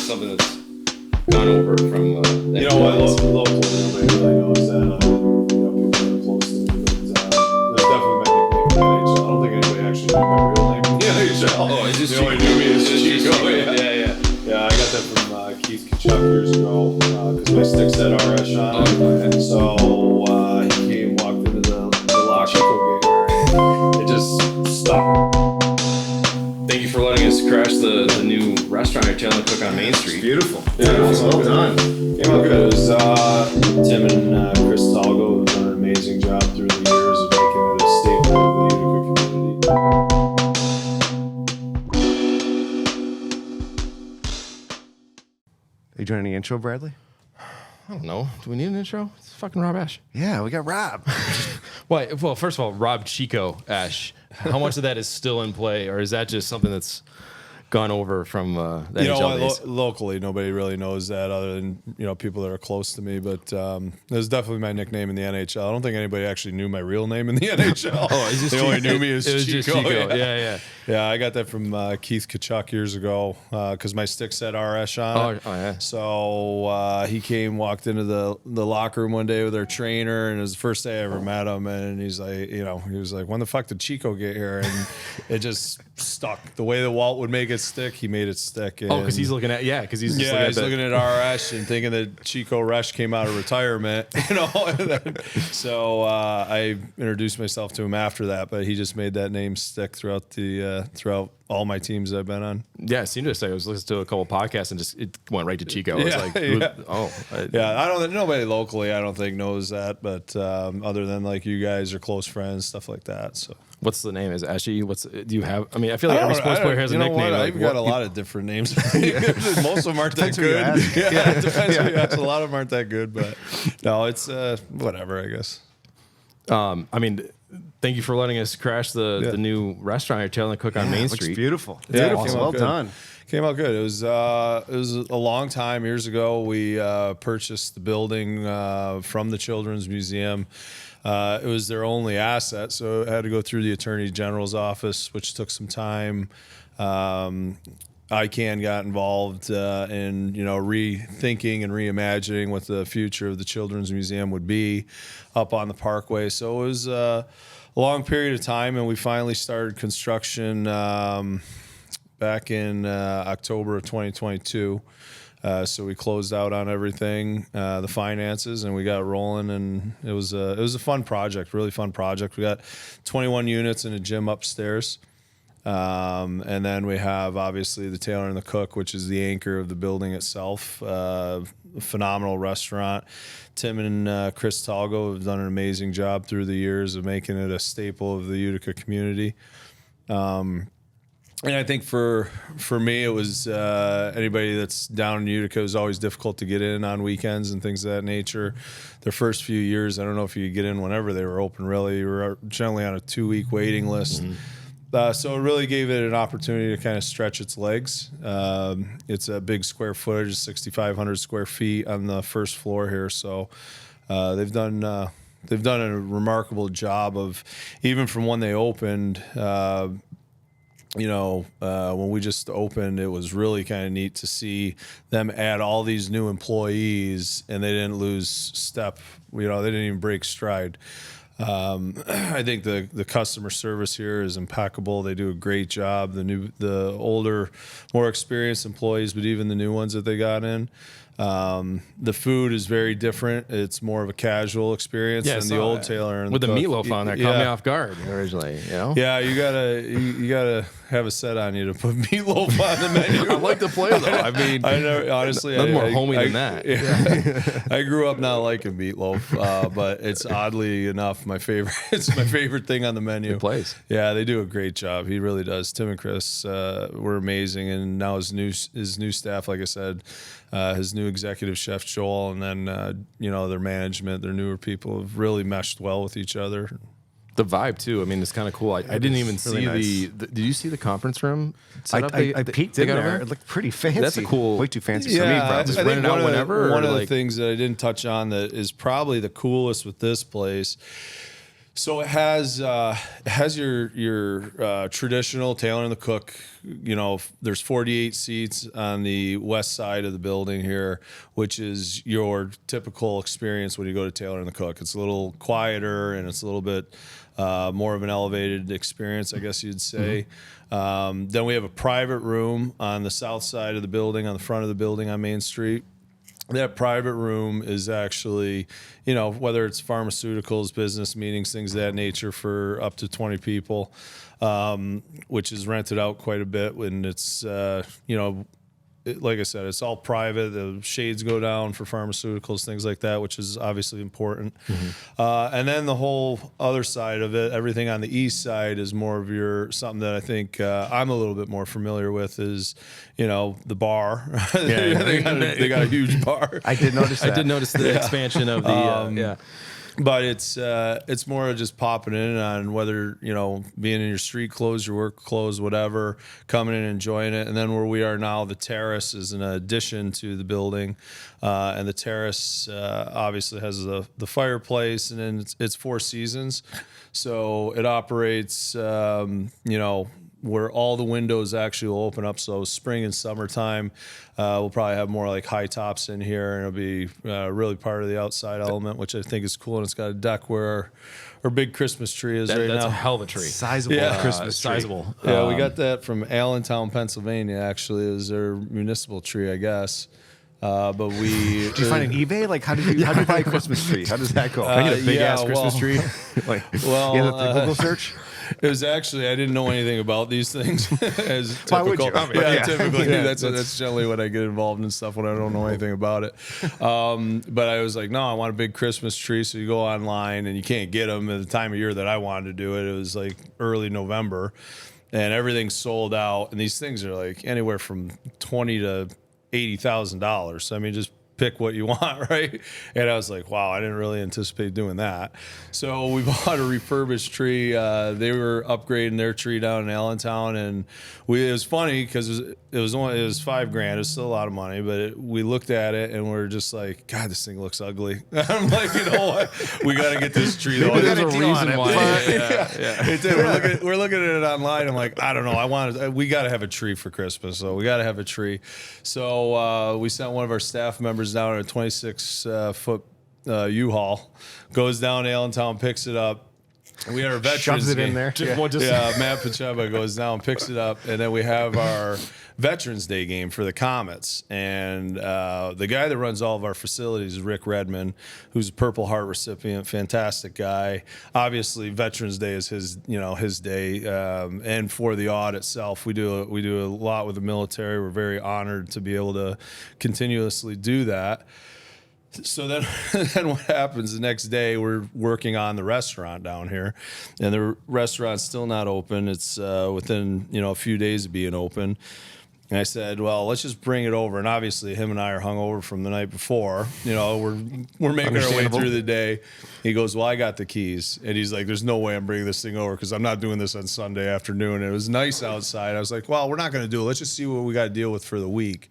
just something that's gone over from. You know what? Locally, nobody really knows that. People that are close to me, but there's definitely my nickname in the NHL. I don't think anybody actually knew my real name in the NHL. Oh, it's just they only knew me as Chico. Yeah. Yeah, I got that from Keith Kachuk years ago because my stick said RS on it. So he came, walked into the locker room, it just stuck. Thank you for letting us crash the new restaurant at Tailor the Cook on Main Street. Beautiful. Yeah, it was well done. Came out good. It was Tim and Chris Talgo have done an amazing job through the years of making it a staple of the Utica community. Are you doing any intro, Bradley? I don't know. Do we need an intro? It's fucking Rob Esche. Yeah, we got Rob. Well, first of all, Rob Chico Esche. How much of that is still in play, or is that just something that's gone over from the NHL days? Locally, nobody really knows that other than people that are close to me. But that's definitely my nickname in the NHL. I don't think anybody actually knew my real name in the NHL. They only knew me as Chico. Just Chico. Yeah. Yeah, I got that from Keith Kachuk years ago because my stick said RS on it. Oh, yeah. So he came, walked into the locker room one day with our trainer, and it was the first day I ever met him. And he's like, he was like, when the fuck did Chico get here? And it just stuck. The way that Walt would make it stick, he made it stick. And because he's looking at he's looking at RS and thinking that Chico Resch came out of retirement, So I introduced myself to him after that, but he just made that name stick throughout all my teams I've been on. Yeah, it seemed to say I was listening to a couple podcasts and it went right to Chico. It's Nobody locally I don't think knows that, but other than like you guys are close friends, stuff like that. So. What's the name? Is Esche? Do you have? I mean, I feel like every sports player has a nickname. I've got a lot of different names. Most of them aren't that good. Yeah, it depends who you ask. A lot of them aren't that good, but no, it's whatever, I guess. I mean, thank you for letting us crash the new restaurant at Tailor the Cook on Main Street. Looks beautiful. Yeah, Beautiful. Well done. Came out good. It was a long time years ago. We purchased the building from the Children's Museum. It was their only asset, so it had to go through the Attorney General's office, which took some time. ICANN got involved in rethinking and reimagining what the future of the Children's Museum would be up on the Parkway. So it was a long period of time, and we finally started construction back in October of 2022. So we closed out on everything, the finances, and we got rolling. And it was a fun project, really fun project. We got 21 units and a gym upstairs, and then we have obviously the Tailor and the Cook, which is the anchor of the building itself. A phenomenal restaurant. Tim and Chris Talgo have done an amazing job through the years of making it a staple of the Utica community. And I think for me, it was anybody that's down in Utica, it was always difficult to get in on weekends and things of that nature. Their first few years, I don't know if you could get in whenever they were open, really. You were generally on a 2-week waiting list. Mm-hmm. So it really gave it an opportunity to kind of stretch its legs. It's a big square footage, 6,500 square feet on the first floor here. So they've done a remarkable job of, even from when they opened, when we just opened, it was really kind of neat to see them add all these new employees, and they didn't lose step. They didn't even break stride. I think the customer service here is impeccable. They do a great job. The older, more experienced employees, but even the new ones that they got in. The food is very different. It's more of a casual experience than the old Tailor and with the meatloaf on there. Caught me off guard originally. Yeah, you gotta have a set on you to put meatloaf on the menu. I like to play though. I mean, honestly, nothing more homey than that. Yeah. I grew up not liking meatloaf, but it's oddly enough my favorite. It's my favorite thing on the menu. Good place. Yeah, they do a great job. He really does. Tim and Chris were amazing, and now his new staff, like I said, his new executive chef Joel, and then their management, their newer people have really meshed well with each other. The vibe too. I mean, it's kind of cool. I didn't even really see the. Did you see the conference room setup? I peeked in there. It looked pretty fancy. That's a cool. Way too fancy for me. Yeah, Probably. Just rent it out whenever. One of the things that I didn't touch on that is probably the coolest with this place. So it has your traditional Tailor the Cook. You know, there's 48 seats on the west side of the building here, which is your typical experience when you go to Tailor the Cook. It's a little quieter and it's a little bit more of an elevated experience, I guess you'd say. Then we have a private room on the south side of the building, on the front of the building on Main Street. That private room is actually, you know, whether it's pharmaceuticals, business meetings, things of that nature, for up to 20 people, which is rented out quite a bit. When it's, you know, like I said, it's all private. The shades go down for pharmaceuticals, things like that, which is obviously important. And then the whole other side of it, everything on the east side, is more of your something that I think I'm a little bit more familiar with is, you know, the bar. They got a huge bar. I did notice that. I did notice the expansion of the But it's more of just popping in on whether, you know, being in your street clothes, your work clothes, whatever, coming in and enjoying it. And then where we are now, the terrace is an addition to the building. And the terrace obviously has the fireplace, and then it's Four Seasons. So it operates, you know, where all the windows actually will open up. So spring and summertime, we'll probably have more like high tops in here, and it'll be really part of the outside element, which I think is cool. And it's got a deck where our big Christmas tree is right now. That's a hell of a tree. Sizable Christmas tree. Sizable. Yeah, we got that from Allentown, Pennsylvania, actually. It was their municipal tree, I guess. But we Did you find an eBay? Like, how did you buy a Christmas tree? How does that go? Can I get a big ass yeah, Christmas well- tree? Like, Well, you had the Google search? It was actually, I didn't know anything about these things. As Why would typical. you? I mean, yeah, yeah. typically Yeah, that's generally when I get involved in stuff when I don't know anything about it. But I was like, no, I want a big Christmas tree. So you go online and you can't get them at the time of year that I wanted to do it. It was like early November, and everything's sold out. And these things are like anywhere from $20,000 to $80,000. So I mean, just pick what you want, right? And I was like, wow, I didn't really anticipate doing that. So we bought a refurbished tree. They were upgrading their tree down in Allentown, and it was funny because it was $5,000. It was still a lot of money, but we looked at it and we're just like, God, this thing looks ugly. I'm like, you know what? We got to get this tree though. There's a There's a reason why. It did. We're looking at it online. I'm like, I don't know. We got to have a tree for Christmas, so we got to have a tree. So we sent one of our staff members down in a 26-foot U-Haul, goes down to Allentown, picks it up. We had our veterans Shoves it in game. there. Matt Pacheba goes down, picks it up, and then we have our Veterans Day game for the Comets. And the guy that runs all of our facilities is Rick Redmond, who's a Purple Heart recipient, fantastic guy. Obviously, Veterans Day is his day. And for the audit itself, we do a lot with the military. We're very honored to be able to continuously do that. So then what happens the next day, we're working on the restaurant down here, and the restaurant's still not open. It's within, a few days of being open. And I said, well, let's just bring it over. And obviously him and I are hungover from the night before. We're making our way through the day. He goes, well, I got the keys. And he's like, there's no way I'm bringing this thing over because I'm not doing this on Sunday afternoon. And it was nice outside. I was like, well, we're not going to do it. Let's just see what we got to deal with for the week.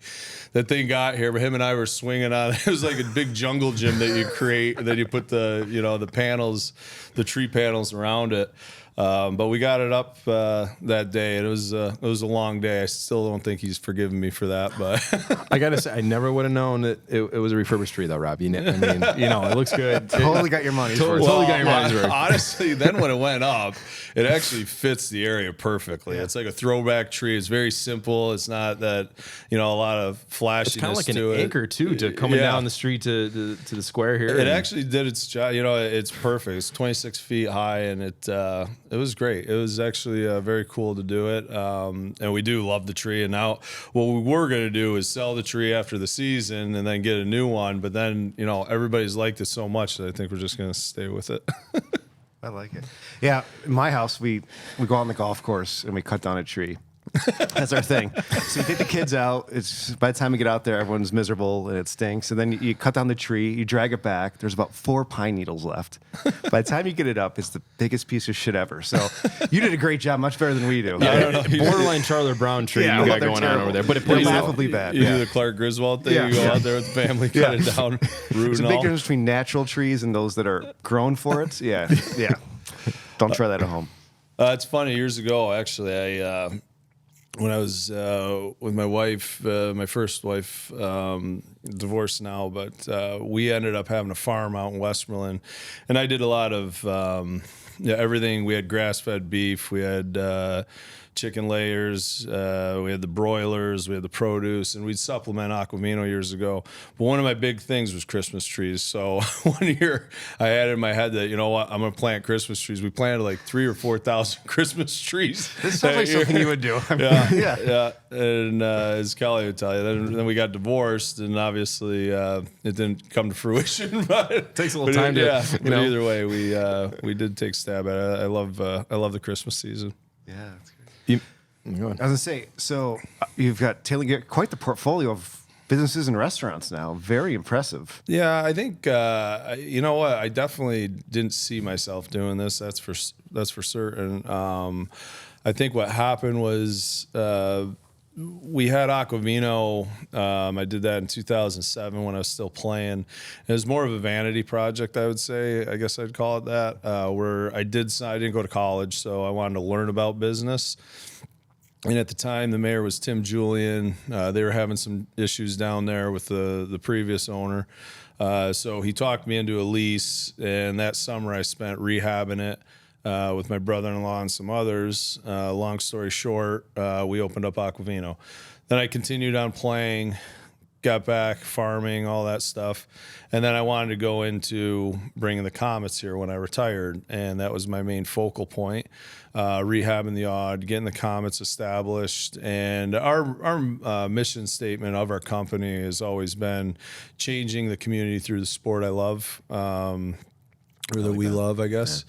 That thing got here, but him and I were swinging on. It was like a big jungle gym that you create. And then you put the panels, the tree panels around it. But we got it up that day, and it was a long day. I still don't think he's forgiven me for that. But I gotta say, I never would have known that it was a refurbished tree, though, Rob. It looks good. Totally got your money. Totally got your money's worth. Honestly, then when it went up, it actually fits the area perfectly. Yeah. It's like a throwback tree. It's very simple. It's not that a lot of flashiness. It's kind of like an to anchor too, to coming down the street to the square here. It actually did its job. It's perfect. It's 26 feet high, and it was great. It was actually very cool to do it. And we do love the tree. And now what we were going to do is sell the tree after the season and then get a new one. But then, everybody's liked it so much that I think we're just going to stay with it. I like it. Yeah, in my house, we go on the golf course and we cut down a tree. That's our thing. So you take the kids out. It's by the time we get out there, everyone's miserable and it stinks. And then you cut down the tree, you drag it back. There's about 4 pine needles left. By the time you get it up, it's the biggest piece of shit ever. So you did a great job, much better than we do. I don't know. Borderline Charlie Brown tree you got going on over there, but it They're plays laughably bad. You do the Clark Griswold thing. Yeah. You go out there with the family, cut it down, root There's a and big all. difference between natural trees and those that are grown for it. Yeah. Don't try that at home. It's funny. Years ago, actually, when I was with my wife, my first wife, divorced now, but we ended up having a farm out in Westmoreland, and I did a lot of everything. We had grass-fed beef, we had chicken layers, we had the broilers, we had the produce, and we'd supplement Aquavino years ago. But one of my big things was Christmas trees. So one year I had in my head that, you know what, I'm going to plant Christmas trees. We planted like 3,000 or 4,000 Christmas trees. This sounds like something you would do. Yeah. And as Kelly would tell you, then we got divorced, and obviously it didn't come to fruition. But it takes a little time to, but either way, we did take a stab at it. I love the Christmas season. Yeah, that's great. Go ahead. I was gonna say, so you've got Tailor, quite the portfolio of businesses and restaurants now. Very impressive. Yeah, I think you know what, I definitely didn't see myself doing this. That's for certain. I think what happened was we had Aquavino. I did that in 2007 when I was still playing. It was more of a vanity project, I would say. I guess I'd call it that. Where I didn't go to college, so I wanted to learn about business. And at the time, the mayor was Tim Julian. They were having some issues down there with the previous owner. So he talked me into a lease, and that summer I spent rehabbing it with my brother-in-law and some others. Long story short, we opened up Aquavino. Then I continued on playing, got back, farming, all that stuff. And then I wanted to go into bringing the Comets here when I retired, and that was my main focal point. Rehabbing the Odd, getting the Comets established. And our mission statement of our company has always been changing the community through the sport I love, or that we love, I guess.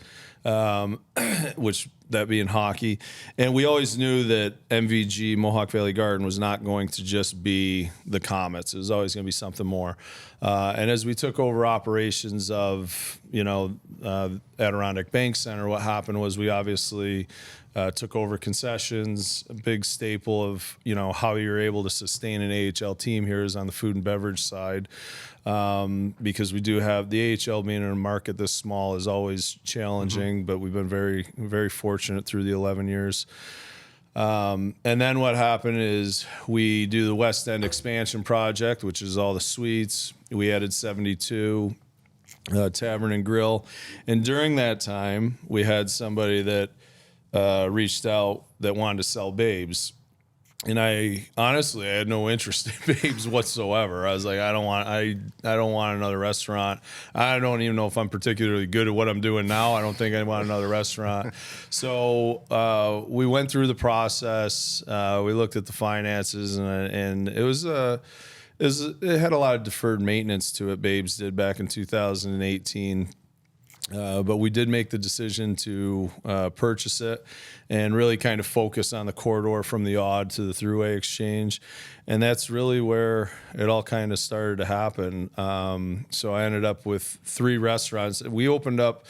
Which that being hockey. And we always knew that MVG, Mohawk Valley Garden, was not going to just be the Comets. It was always going to be something more. And as we took over operations of, Adirondack Bank Center, what happened was we obviously took over concessions. A big staple of, how you're able to sustain an AHL team here is on the food and beverage side. Because we do have the AHL being in a market this small is always challenging, but we've been very, very fortunate through the 11 years. And then what happened is we do the West End expansion project, which is all the suites. We added 72 Tavern and Grill. And during that time, we had somebody that reached out that wanted to sell Babes. And I had no interest in Babes whatsoever. I was like, I don't want another restaurant. I don't even know if I'm particularly good at what I'm doing now. I don't think I want another restaurant. So we went through the process. We looked at the finances, and it had a lot of deferred maintenance to it. Babes did back in 2018. But we did make the decision to purchase it and really kind of focus on the corridor from the Odd to the Thruway Exchange. And that's really where it all kind of started to happen. So I ended up with 3 restaurants. We opened up,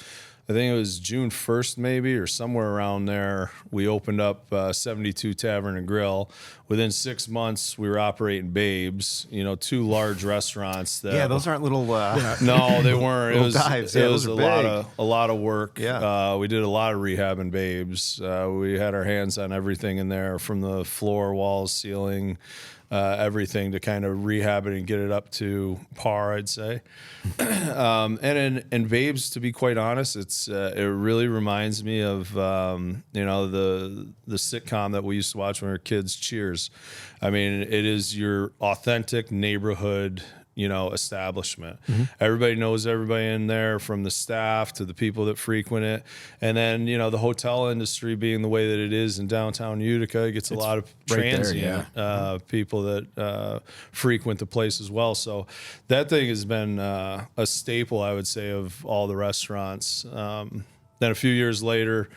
I think it was June 1st maybe, or somewhere around there. We opened up 72 Tavern and Grill. Within 6 months, we were operating Babes, 2 large restaurants. Those aren't little. No, they weren't. It was dives. It was a lot of work. Yeah. We did a lot of rehab in Babes. We had our hands on everything in there, from the floor, walls, ceiling, everything, to kind of rehab it and get it up to par, I'd say. And in Babes, to be quite honest, it really reminds me of the sitcom that we used to watch when we were kids, Cheers. I mean, it is your authentic neighborhood, establishment. Mm-hmm. Everybody knows everybody in there, from the staff to the people that frequent it. And then, the hotel industry being the way that it is in downtown Utica, gets a lot of transient people that frequent the place as well. So that thing has been a staple, I would say, of all the restaurants. Then a few years later,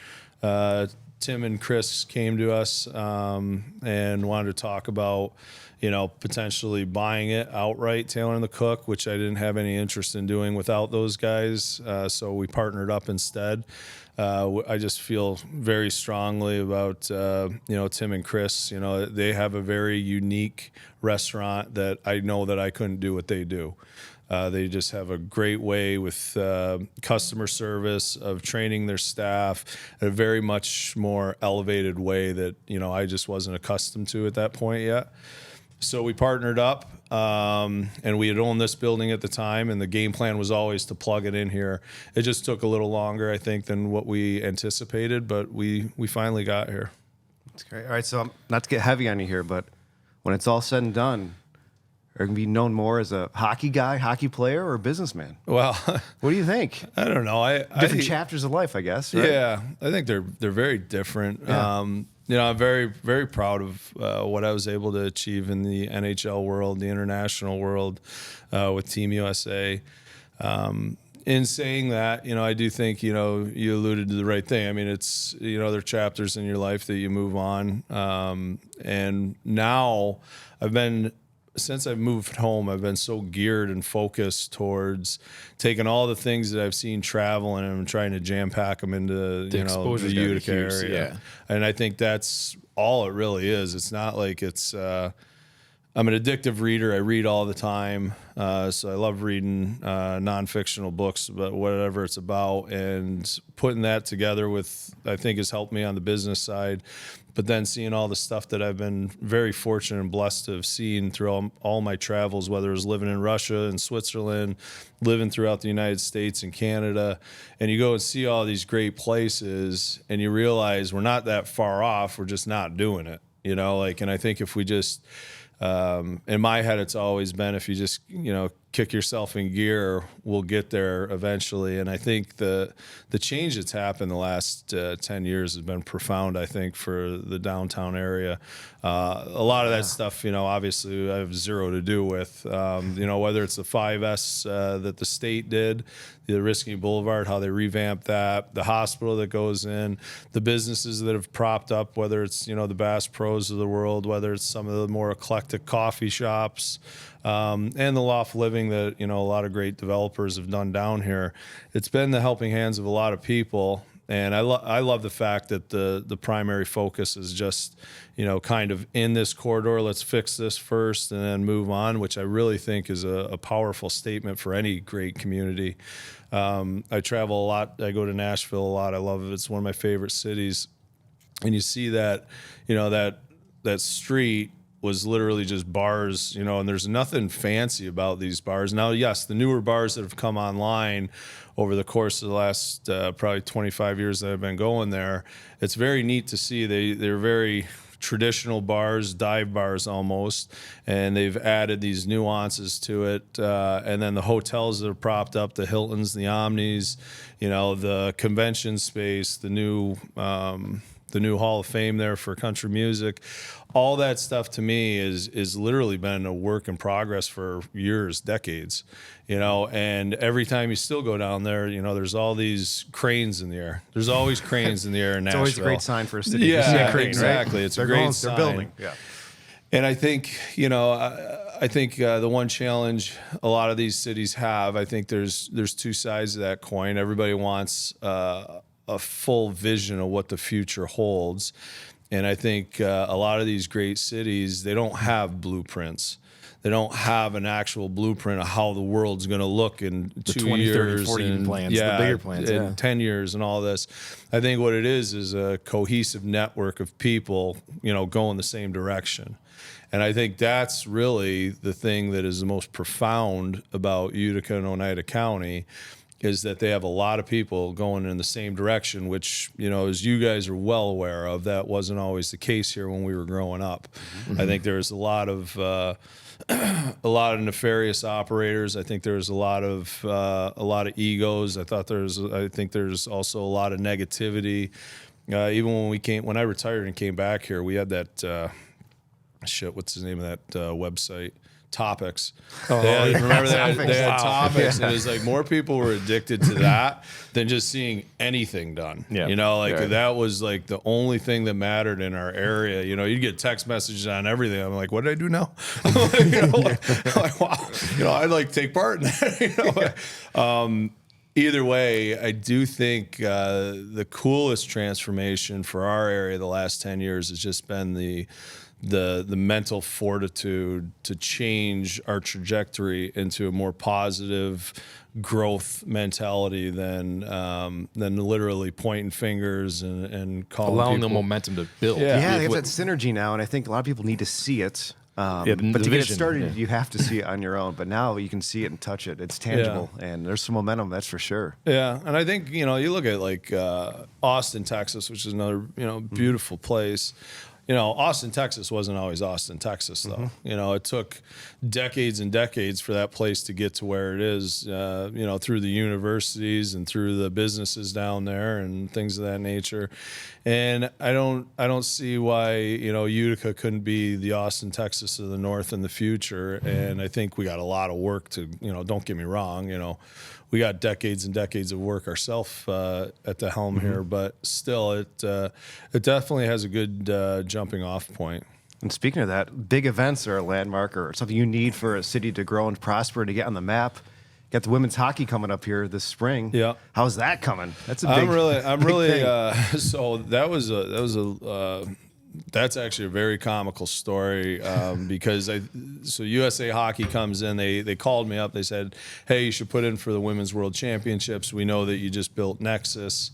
Tim and Chris came to us and wanted to talk about, potentially buying it outright, Tailor the Cook, which I didn't have any interest in doing without those guys. So we partnered up instead. I just feel very strongly about, Tim and Chris. They have a very unique restaurant that I know that I couldn't do what they do. They just have a great way with customer service, of training their staff in a very much more elevated way that, I just wasn't accustomed to at that point yet. So we partnered up, and we had owned this building at the time, and the game plan was always to plug it in here. It just took a little longer, I think, than what we anticipated, but we finally got here. That's great. All right, so not to get heavy on you here, but when it's all said and done, are you going to be known more as a hockey guy, hockey player, or a businessman? Well, what do you think? I don't know. Different chapters of life, I guess. Right? Yeah, I think they're very different. Yeah. I'm very, very proud of what I was able to achieve in the NHL world, the international world, with Team USA. In saying that, I do think, you alluded to the right thing. I mean, it's, there are chapters in your life that you move on. And now since I've moved home, I've been so geared and focused towards taking all the things that I've seen travel and I'm trying to jam pack them into, the Utica area. Yeah. And I think that's all it really is. It's not like it's, I'm an addictive reader. I read all the time. So I love reading non-fictional books about whatever it's about, and putting that together with, I think, has helped me on the business side. But then seeing all the stuff that I've been very fortunate and blessed to have seen through all my travels, whether it was living in Russia and Switzerland, living throughout the United States and Canada, and you go and see all these great places and you realize we're not that far off. We're just not doing it, and I think if we just, in my head, it's always been, if you just, kick yourself in gear, we'll get there eventually. And I think the change that's happened the last 10 years has been profound, I think, for the downtown area. A lot of that stuff, obviously I have zero to do with, whether it's the 5S that the state did, the Risky Boulevard, how they revamped that, the hospital that goes in, the businesses that have propped up, whether it's, the Bass Pros of the world, whether it's some of the more eclectic coffee shops, and the loft living that, a lot of great developers have done down here. It's been the helping hands of a lot of people. And I love the fact that the primary focus is just, kind of in this corridor, let's fix this first and then move on, which I really think is a powerful statement for any great community. I travel a lot. I go to Nashville a lot. I love it. It's one of my favorite cities. And you see that, that street was literally just bars, and there's nothing fancy about these bars. Now, yes, the newer bars that have come online over the course of the last probably 25 years that I've been going there, it's very neat to see. They're very traditional bars, dive bars almost, and they've added these nuances to it. And then the hotels that are propped up, the Hiltons, the Omnis, the convention space, the new Hall of Fame there for country music. All that stuff to me is literally been a work in progress for years, decades, and every time you still go down there, there's all these cranes in the air. There's always cranes in the air in Nashville. It's always a great sign for a city. Yeah, crane, exactly. Right? It's a great sign. They're building. Yeah. And I think, I think the one challenge a lot of these cities have, I think there's two sides of that coin. Everybody wants a full vision of what the future holds. And I think a lot of these great cities, they don't have blueprints. They don't have an actual blueprint of how the world's going to look in the 2 20, years. 30, 40 plans, the bigger plans. In 10 years and all this. I think what it is a cohesive network of people, going the same direction. And I think that's really the thing that is the most profound about Utica and Oneida County, is that they have a lot of people going in the same direction, which, as you guys are well aware of, that wasn't always the case here when we were growing up. Mm-hmm. I think there's a lot of nefarious operators. I think there's a lot of egos. I think there's also a lot of negativity. Even when I retired and came back here, we had that what's the name of that website? Topix. Remember that? They had Topix. And it was like more people were addicted to that than just seeing anything done. Yeah. That was like the only thing that mattered in our area. You'd get text messages on everything. I'm like, what did I do now? Wow. I'd like take part in that. Either way, I do think the coolest transformation for our area the last 10 years has just been the the mental fortitude to change our trajectory into a more positive growth mentality than literally pointing fingers and calling allowing people. the momentum to build. Yeah, they have that synergy now, and I think a lot of people need to see it. But to get it vision, started, you have to see it on your own. But now you can see it and touch it. It's tangible, and there's some momentum, that's for sure. Yeah, and I think, you look at like Austin, Texas, which is another, beautiful place. Austin, Texas wasn't always Austin, Texas, though. It took decades and decades for that place to get to where it is, through the universities and through the businesses down there and things of that nature. And I don't see why, Utica couldn't be the Austin, Texas of the North in the future. And I think we got a lot of work to, don't get me wrong, we got decades and decades of work ourselves at the helm here, but still, it definitely has a good jumping off point. And speaking of that, big events are a landmark or something you need for a city to grow and prosper to get on the map. Got the women's hockey coming up here this spring. Yeah, how's that coming? That's a big. I'm really. So that's actually a very comical story because USA Hockey comes in. They called me up. They said, "Hey, you should put in for the Women's World Championships. We know that you just built Nexus,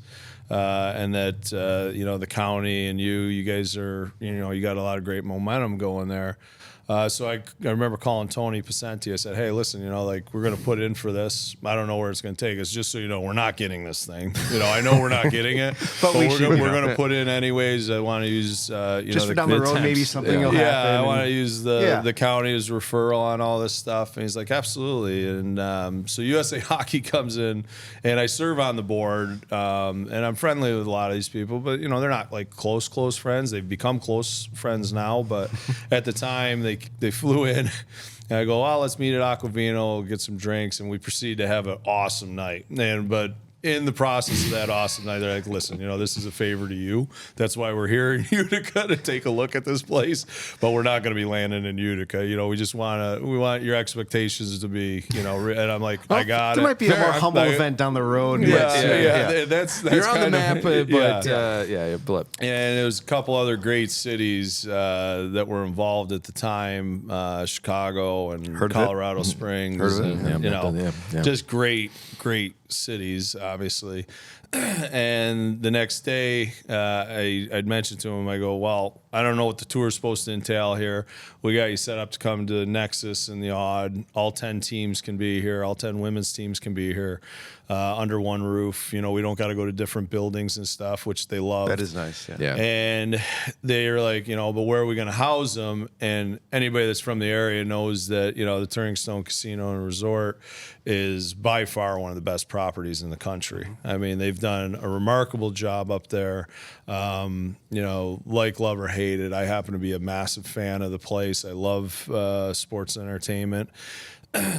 and that the county and you guys are you got a lot of great momentum going there." So I remember calling Tony Pacenti. I said, "Hey, listen, we're going to put in for this. I don't know where it's going to take us. Just so you know, we're not getting this thing. I know we're not getting it, but we're going to put in anyways. I want to use just for down the road, maybe something will happen. Yeah, I want to use the county as referral on all this stuff." And he's like, "Absolutely." And so USA Hockey comes in, and I serve on the board, and I'm friendly with a lot of these people, but they're not like close friends. They've become close friends now, but at the time they flew in, and I go, "Well, let's meet at Aquavino, get some drinks," and we proceed to have an awesome night. But in the process of that awesome night, they're like, "Listen, this is a favor to you. That's why we're here in Utica to take a look at this place, but we're not going to be landing in Utica. We want your expectations to be, And I'm like, I got it. There might be a more humble event down the road. That's you're on the map, but blip. And there was a couple other great cities that were involved at the time, Chicago and Colorado Springs. Heard of it? Just great cities, obviously. And the next day, I'd mentioned to him, I go, "Well, I don't know what the tour is supposed to entail here. We got you set up to come to Nexus and the Odd. All 10 teams can be here. All 10 women's teams can be here under one roof. We don't got to go to different buildings and stuff," which they love. That is nice. Yeah. And they're like, but where are we going to house them? And anybody that's from the area knows that, the Turin Stone Casino and Resort is by far one of the best properties in the country. I mean, they've done a remarkable job up there. Like, love or hate it, I happen to be a massive fan of the place. I love sports entertainment.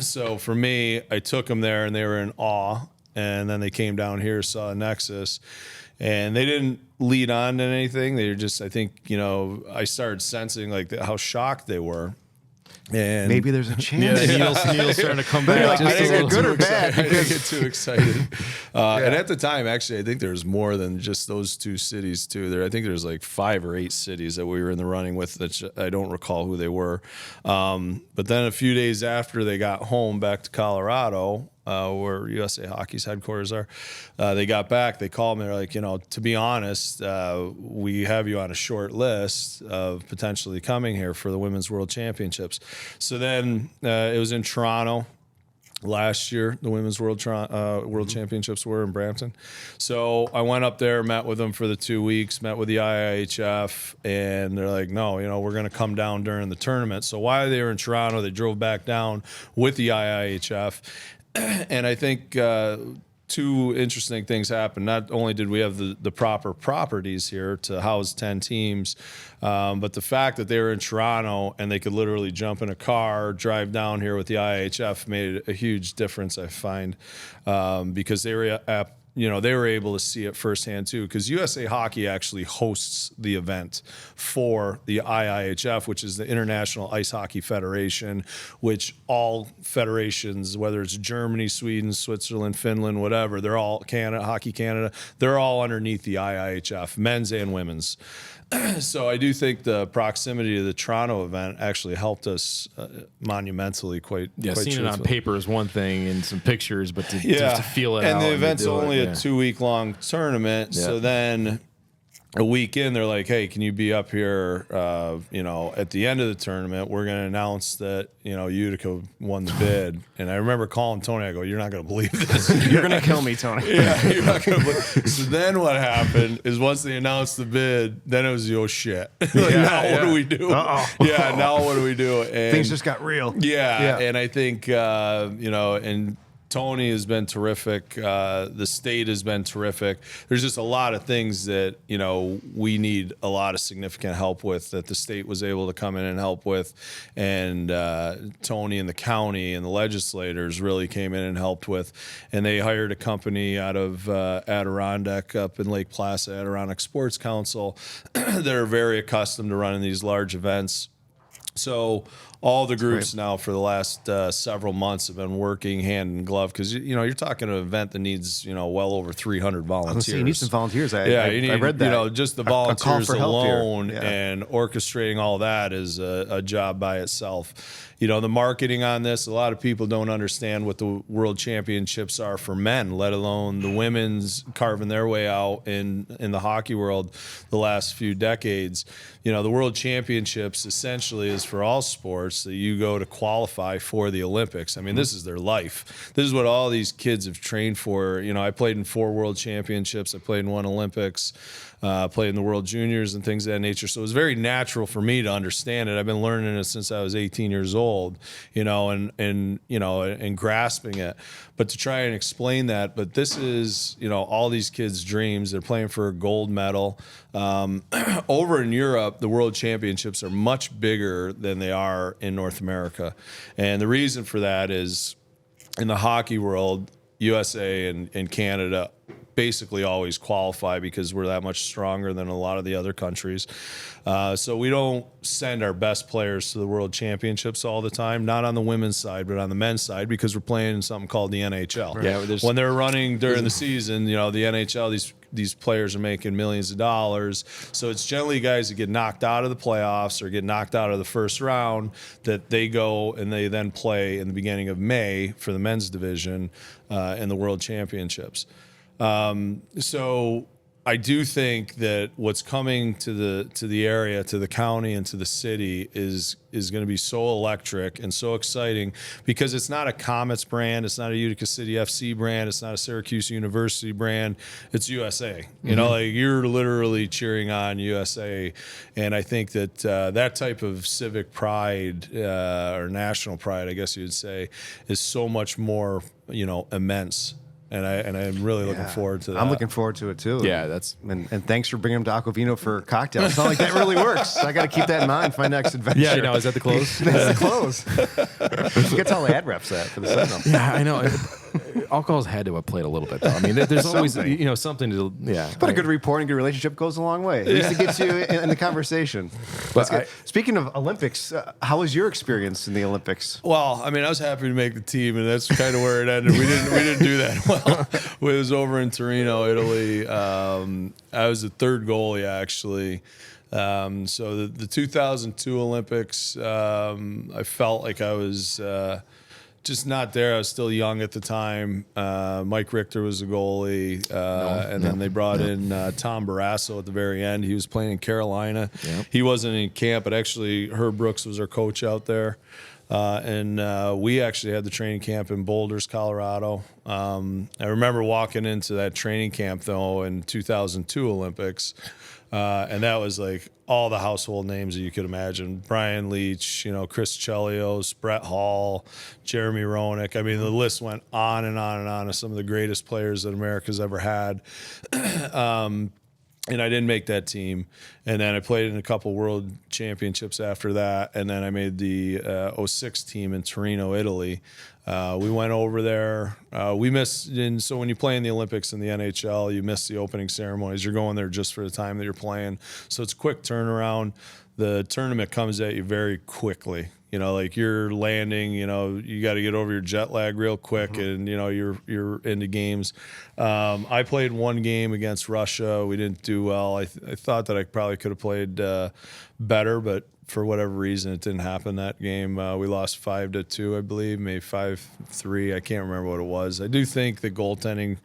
So for me, I took them there and they were in awe. And then they came down here, saw Nexus, and they didn't lead on to anything. They were just, I think, I started sensing like how shocked they were. And maybe there's a chance. Neil's starting to come back. I didn't get good or bad. I didn't get too excited. And at the time, actually, I think there's more than just those two cities too. I think there's like 5 or 8 cities that we were in the running with that I don't recall who they were. But then a few days after they got home back to Colorado, where USA Hockey's headquarters are, they got back. They called me. They're like, to be honest, we have you on a short list of potentially coming here for the Women's World Championships. So then it was in Toronto last year. The Women's World Championships were in Brampton. So I went up there, met with them for the 2 weeks, met with the IIHF, and they're like, "No, we're going to come down during the tournament." So while they were in Toronto, they drove back down with the IIHF. And I think 2 interesting things happened. Not only did we have the proper properties here to house 10 teams, but the fact that they were in Toronto and they could literally jump in a car, drive down here with the IHF made a huge difference, I find, because they were they were able to see it firsthand too, because USA Hockey actually hosts the event for the IIHF, which is the International Ice Hockey Federation, which all federations, whether it's Germany, Sweden, Switzerland, Finland, whatever, they're all Hockey Canada, they're all underneath the IIHF, men's and women's. So I do think the proximity to the Toronto event actually helped us monumentally quite seeing truthfully. it on paper is one thing and some pictures, but to feel it and out. The event's to do only it, a 2-week-long tournament. Yeah. So then a week in, they're like, hey, can you be up here, at the end of the tournament, we're going to announce that, Utica won the bid. And I remember calling Tony, I go, you're not going to believe this. You're going to kill me, Tony. Yeah, you're not going to believe. So then what happened is once they announced the bid, then it was the, oh shit. What do we do? Uh-oh. Yeah, now what do we do? And Things just got real. yeah, and I think, and Tony has been terrific. The state has been terrific. There's just a lot of things that, we need a lot of significant help with that the state was able to come in and help with. And Tony and the county and the legislators really came in and helped with. And they hired a company out of Adirondack up in Lake Placid, Adirondack Sports Council. They're very accustomed to running these large events. So all the groups now for the last several months have been working hand in glove because, you're talking an event that needs, well over 300 volunteers. You need some volunteers. I read that. Just the A call volunteers for help alone here. and orchestrating all that is a job by itself. The marketing on this, a lot of people don't understand what the World Championships are for men, let alone the women's carving their way out in the hockey world the last few decades. The World Championships essentially is for all sports that you go to qualify for the Olympics. I mean, this is their life. This is what all these kids have trained for. I played in 4 World Championships. I played in 1 Olympics. Played in the World Juniors and things of that nature. So it was very natural for me to understand it. I've been learning it since I was 18 years old, and grasping it. But to try and explain that, but this is, all these kids' dreams. They're playing for a gold medal. Over in Europe, the World Championships are much bigger than they are in North America. And the reason for that is in the hockey world, USA and Canada basically always qualify because we're that much stronger than a lot of the other countries. So we don't send our best players to the World Championships all the time, not on the women's side, but on the men's side, because we're playing in something called the NHL. Yeah, when they're running during the season, the NHL, these players are making millions of dollars. So it's generally guys that get knocked out of the playoffs or get knocked out of the first round that they go and they then play in the beginning of May for the men's division in the World Championships. So I do think that what's coming to the area, to the county, and to the city is going to be so electric and so exciting because it's not a Comets brand, it's not a Utica City FC brand, it's not a Syracuse University brand, it's USA. You're literally cheering on USA, and I think that that type of civic pride or national pride, I guess you would say, is so much more immense. And I'm really looking forward to that. I'm looking forward to it too. Yeah, that's and thanks for bringing him to Aquavino for cocktails. It's not like that really works. So I got to keep that in mind for my next adventure. Yeah, is that the close? That's the close. You can tell the ad reps that for the Sentinel. Yeah, I know. Alcohol's had to have played a little bit, though. I mean, there's always something to But a good rapport and a good relationship goes a long way. At least it gets you in the conversation. But speaking of Olympics, how was your experience in the Olympics? Well, I mean, I was happy to make the team, and that's kind of where it ended. We didn't do that well. It was over in Torino, Italy. I was the 3rd goalie actually. So the 2002 Olympics, I felt like I was just not there. I was still young at the time. Mike Richter was the goalie, then they brought in Tom Barrasso at the very end. He was playing in Carolina. Yep. He wasn't in camp, but actually Herb Brooks was our coach out there. We actually had the training camp in Boulders, Colorado. I remember walking into that training camp, though, in 2002 Olympics, and that was like all the household names that you could imagine. Brian Leach, Chris Chelios, Brett Hall, Jeremy Roenick. I mean, the list went on and on and on of some of the greatest players that America's ever had. and I didn't make that team. And then I played in a couple world championships after that. And then I made the 06 team in Torino, Italy. We went over there. We missed, and so when you play in the Olympics and the NHL, you miss the opening ceremonies. You're going there just for the time that you're playing. So it's quick turnaround. The tournament comes at you very quickly. You know, like you're landing, you know, you got to get over your jet lag real quick, and you know you're into games. I played one game against Russia. We didn't do well. I thought that I probably could have played better, but for whatever reason, it didn't happen that game. We lost 5-2, I believe, maybe 5-3. I can't remember what it was. I do think the goaltending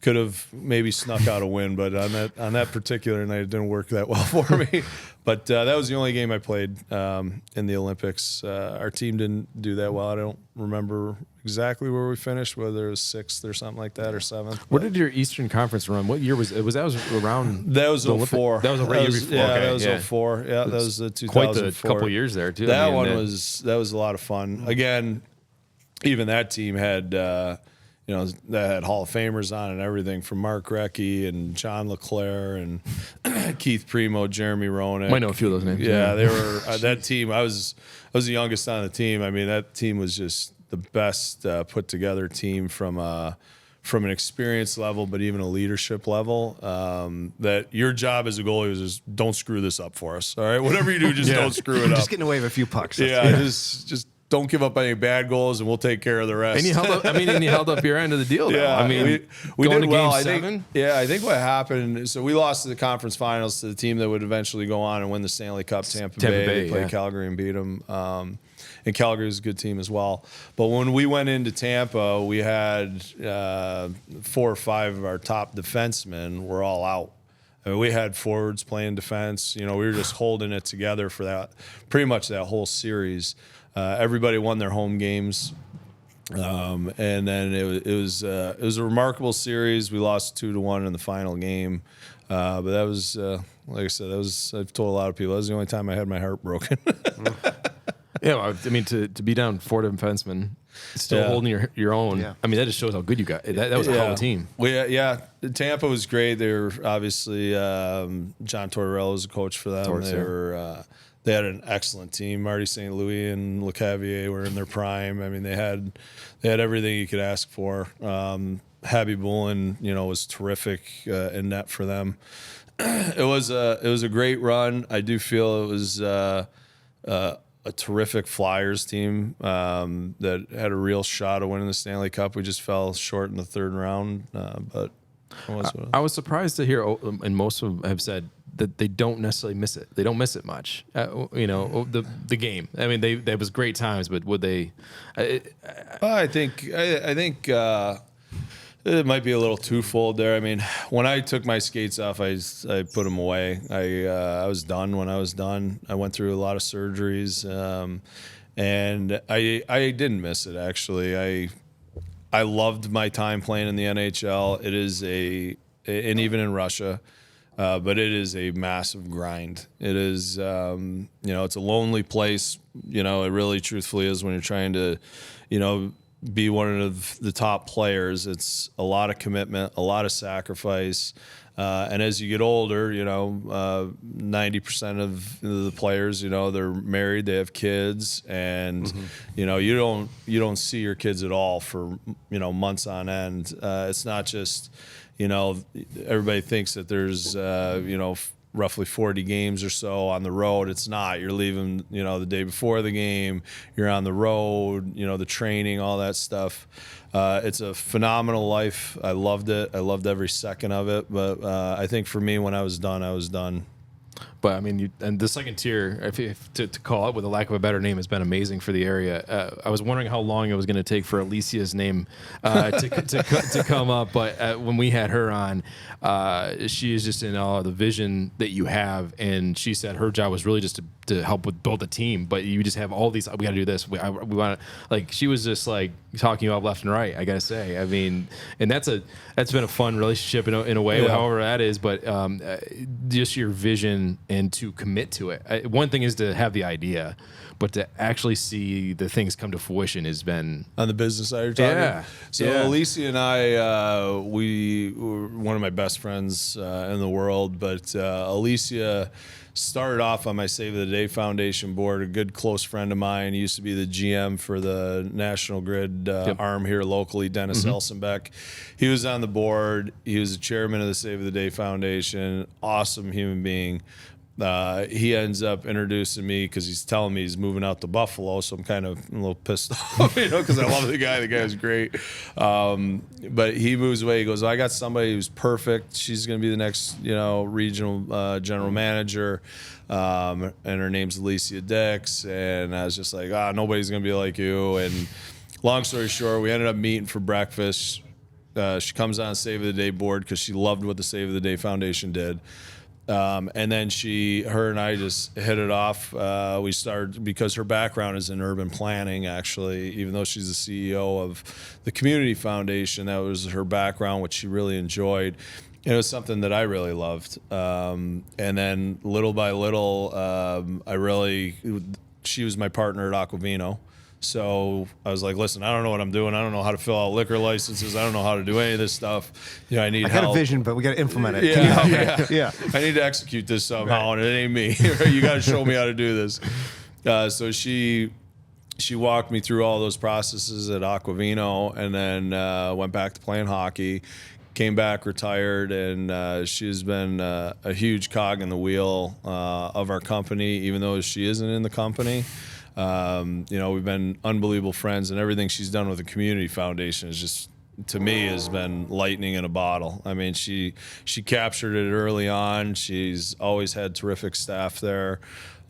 could have maybe snuck out a win, but on that particular night, it didn't work that well for me. But that was the only game I played in the Olympics. Our team didn't do that well. I don't remember exactly where we finished, whether it was 6th or something like that, or 7th. What did your Eastern Conference run? What year was it? That was around. That was 04. That was a year before. Yeah, okay, that was 04. Yeah, that was the 2004. Quite the couple years there too. That was a lot of fun. Again, even that team had. You know, that had Hall of Famers on and everything, from Mark Recchi and John LeClaire and Keith Primo, Jeremy Roenick. Might know a few of those names. Yeah, they were that team. I was the youngest on the team. I mean, that team was just the best put together team from an experience level, but even a leadership level. That your job as a goalie was just don't screw this up for us. All right, whatever you do, just don't screw it up. Just getting away with a few pucks. Just don't give up any bad goals, and we'll take care of the rest. And you held up. You held up your end of the deal. Though. Yeah, I mean, we going did to well. Game I 7. think what happened. So we lost to the conference finals to the team that would eventually go on and win the Stanley Cup. Tampa Bay. They played Calgary and beat them. And Calgary was a good team as well. But when we went into Tampa, we had 4 or 5 of our top defensemen were all out. I mean, we had forwards playing defense. You know, we were just holding it together for that, pretty much that whole series. Everybody won their home games, and then it was a remarkable series. We lost 2-1 in the final game, but that was like I said, I've told a lot of people that was the only time I had my heart broken. Yeah, well, I mean to be down 4 defensemen, still holding your own. Yeah. I mean that just shows how good you got. That was a hell of a team. Tampa was great. They were obviously John Tortorella was a coach for them. They had an excellent team. Marty St. Louis and LeCavier were in their prime. I mean, they had everything you could ask for. Happy Bullen, you know, was terrific in net for them. It was a great run. I do feel it was a terrific Flyers team that had a real shot of winning the Stanley Cup. We just fell short in the 3rd round, but I was surprised to hear, and most of them have said that they don't necessarily miss it. They don't miss it much. You know, the game. I mean, they was great times, but would they? I think it might be a little twofold there. I mean, when I took my skates off, I put them away. I was done when I was done. I went through a lot of surgeries, and I didn't miss it actually. I loved my time playing in the NHL. It is and even in Russia. But it is a massive grind. It is, you know, it's a lonely place. You know, it really truthfully is when you're trying to, you know, be one of the top players. It's a lot of commitment, a lot of sacrifice. And as you get older, you know, 90% of the players, you know, they're married, they have kids, and you know, you don't see your kids at all for, you know, months on end. It's not just, you know, everybody thinks that there's, you know, roughly 40 games or so on the road. It's not. You're leaving, you know, the day before the game. You're on the road, you know, the training, all that stuff. It's a phenomenal life. I loved it. I loved every second of it. But I think for me, when I was done, I was done. But I mean, and the second tier, if to call it with a lack of a better name, has been amazing for the area. I was wondering how long it was going to take for Alicia's name to come up. But when we had her on, she is just in awe of the vision that you have. And she said her job was really just to help with build a team. But you just have all these. We got to do this. We want to, like, she was just like talking about left and right. I got to say. I mean, and that's been a fun relationship in a way, however that is. But just your vision and to commit to it. One thing is to have the idea, but to actually see the things come to fruition has been On the business side, you're talking? Yeah. So Yeah. Alicia and I, we were one of my best friends in the world, but Alicia started off on my Save the Day Foundation board. A good close friend of mine. He used to be the GM for the National Grid arm here locally, Dennis Elsenbeck. He was on the board. He was the chairman of the Save the Day Foundation. Awesome human being. He ends up introducing me because he's telling me he's moving out to Buffalo, so I'm kind of a little pissed off, because I love the guy. The guy's great. But he moves away. He goes, I got somebody who's perfect. She's going to be the next, regional general manager. And her name's Alicia Dicks. And I was just like, nobody's going to be like you. And long story short, we ended up meeting for breakfast. She comes on Save the Day board because she loved what the Save the Day Foundation did. And then her and I just hit it off. We started because her background is in urban planning, actually, even though she's the CEO of the Community Foundation. That was her background, which she really enjoyed. And it was something that I really loved. And then little by little, she was my partner at Aquavino. So I was like, listen, I don't know what I'm doing. I don't know how to fill out liquor licenses. I don't know how to do any of this stuff. I need help. I got a vision, but we got to implement it. Yeah. I need to execute this somehow, and it ain't me. You got to show me how to do this. So she walked me through all those processes at Aquavino, and then went back to playing hockey. Came back, retired, and she's been a huge cog in the wheel of our company, even though she isn't in the company. We've been unbelievable friends, and everything she's done with the Community Foundation is just, to me, has been lightning in a bottle. I mean, she captured it early on. She's always had terrific staff there.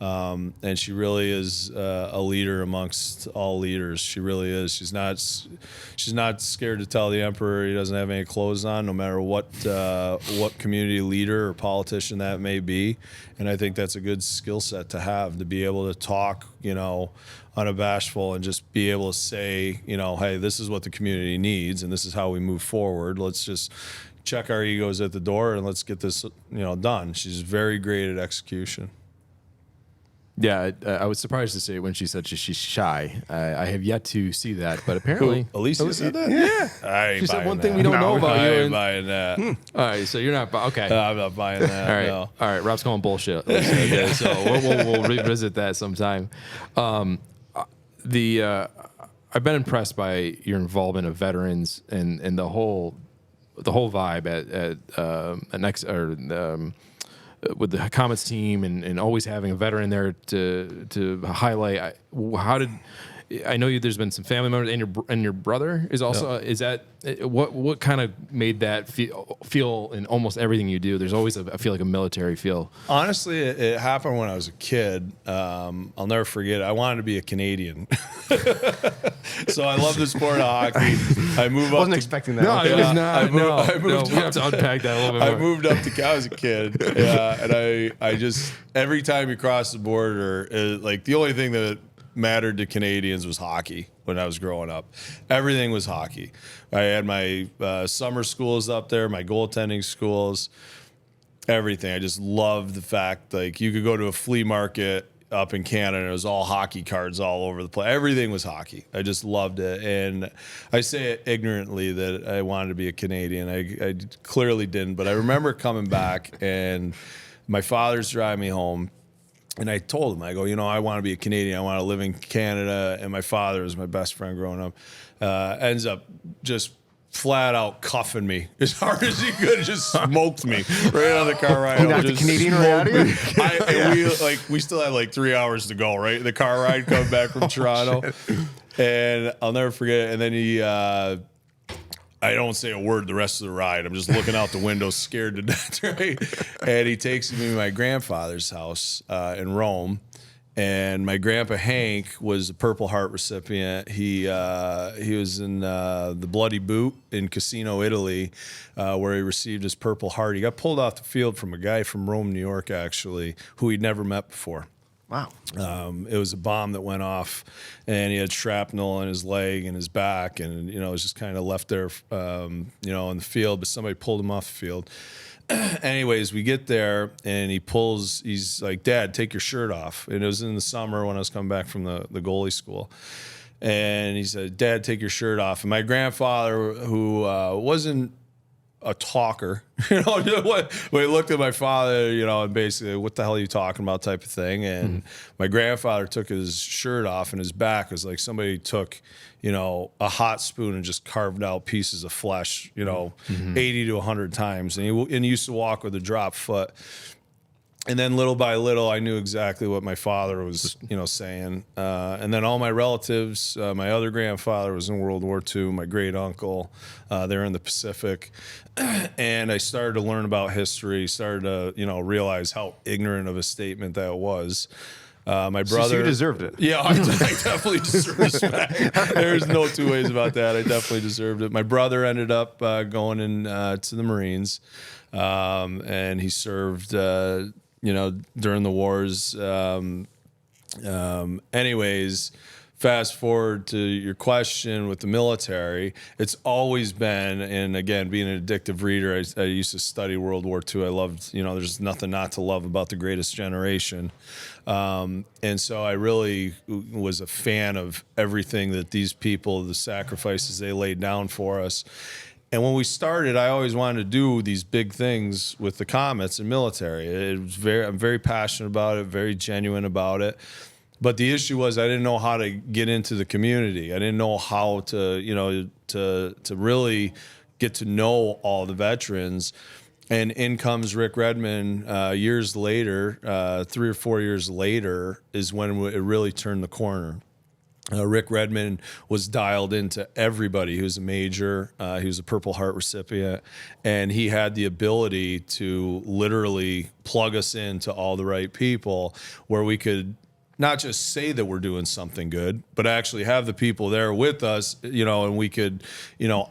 And she really is a leader amongst all leaders. She really is. She's not scared to tell the emperor he doesn't have any clothes on, no matter what community leader or politician that may be. And I think that's a good skill set to have, to be able to talk, unabashful, and just be able to say, hey, this is what the community needs, and this is how we move forward. Let's just check our egos at the door and let's get this, done. She's very great at execution. Yeah, I was surprised to say when she said she's shy. I have yet to see that, but apparently Alicia said that? Yeah, I ain't she said buying one thing that. we don't know about I you. ain't buying that. All right, so you're not okay. I'm not buying that. All right, No. all right. Rob's calling bullshit. Okay, so we'll revisit that sometime. I've been impressed by your involvement of veterans and the whole vibe at next with the Comets team and always having a veteran there to highlight. I know there's been some family members and your brother is also is that what kind of made that feel in almost everything you do? There's always I feel like a military feel. Honestly, it happened when I was a kid. I'll never forget it. I wanted to be a Canadian. So I love the sport of hockey. I Wasn't expecting that. No, Okay. it was not. I moved We have to unpack that a little bit more. I moved up to I was a kid, and I just every time you cross the border, the only thing that mattered to Canadians was hockey when I was growing up. Everything was hockey. I had my summer schools up there, my goaltending schools, everything. I just loved the fact you could go to a flea market up in Canada and it was all hockey cards all over the place. Everything was hockey. I just loved it. And I say it ignorantly that I wanted to be a Canadian. I clearly didn't, but I remember coming back and my father's driving me home. And I told him, I go, I want to be a Canadian. I want to live in Canada. And my father was my best friend growing up. Ends up just flat out cuffing me as hard as he could. Just smoked me right on the car ride. You knocked the Canadian right out of you? We still had 3 hours to go, right? The car ride coming back from Toronto. And I'll never forget it. And then he... I don't say a word the rest of the ride. I'm just looking out the window, scared to death, right? And he takes me to my grandfather's house in Rome. And my grandpa Hank was a Purple Heart recipient. He was in the Bloody Boot in Cassino, Italy, where he received his Purple Heart. He got pulled off the field from a guy from Rome, New York, actually, who he'd never met before. Wow. It was a bomb that went off, and he had shrapnel in his leg and his back, and it was just kind of left there, in the field. But somebody pulled him off the field. Anyways, we get there and he's like, "Dad, take your shirt off." And it was in the summer when I was coming back from the goalie school. And he said, "Dad, take your shirt off." And my grandfather, who wasn't a talker, when he looked at my father, and basically, "What the hell are you talking about?" type of thing. And my grandfather took his shirt off, and his back was like somebody took, a hot spoon and just carved out pieces of flesh, 80 to 100 times. And he used to walk with a drop foot. And then little by little, I knew exactly what my father was, saying. And then all my relatives, my other grandfather was in World War II, my great uncle, they're in the Pacific. And I started to learn about history, started to, realize how ignorant of a statement that was. My brother. So you deserved it. Yeah, I definitely deserved respect. There's no two ways about that. I definitely deserved it. My brother ended up going in to the Marines, and he served, during the wars. Anyways, fast forward to your question with the military, it's always been, and again, being an addictive reader, I used to study World War II. I loved, there's nothing not to love about The Greatest Generation. And so I really was a fan of everything that these people, the sacrifices they laid down for us. And when we started, I always wanted to do these big things with the Comets and military. I'm very passionate about it, very genuine about it. But the issue was I didn't know how to get into the community. I didn't know how to, to really get to know all the veterans. And in comes Rick Redmond years later, 3 or 4 years later, is when it really turned the corner. Rick Redmond was dialed into everybody. He was a major. He was a Purple Heart recipient. And he had the ability to literally plug us into all the right people where we could not just say that we're doing something good, but actually have the people there with us, and we could,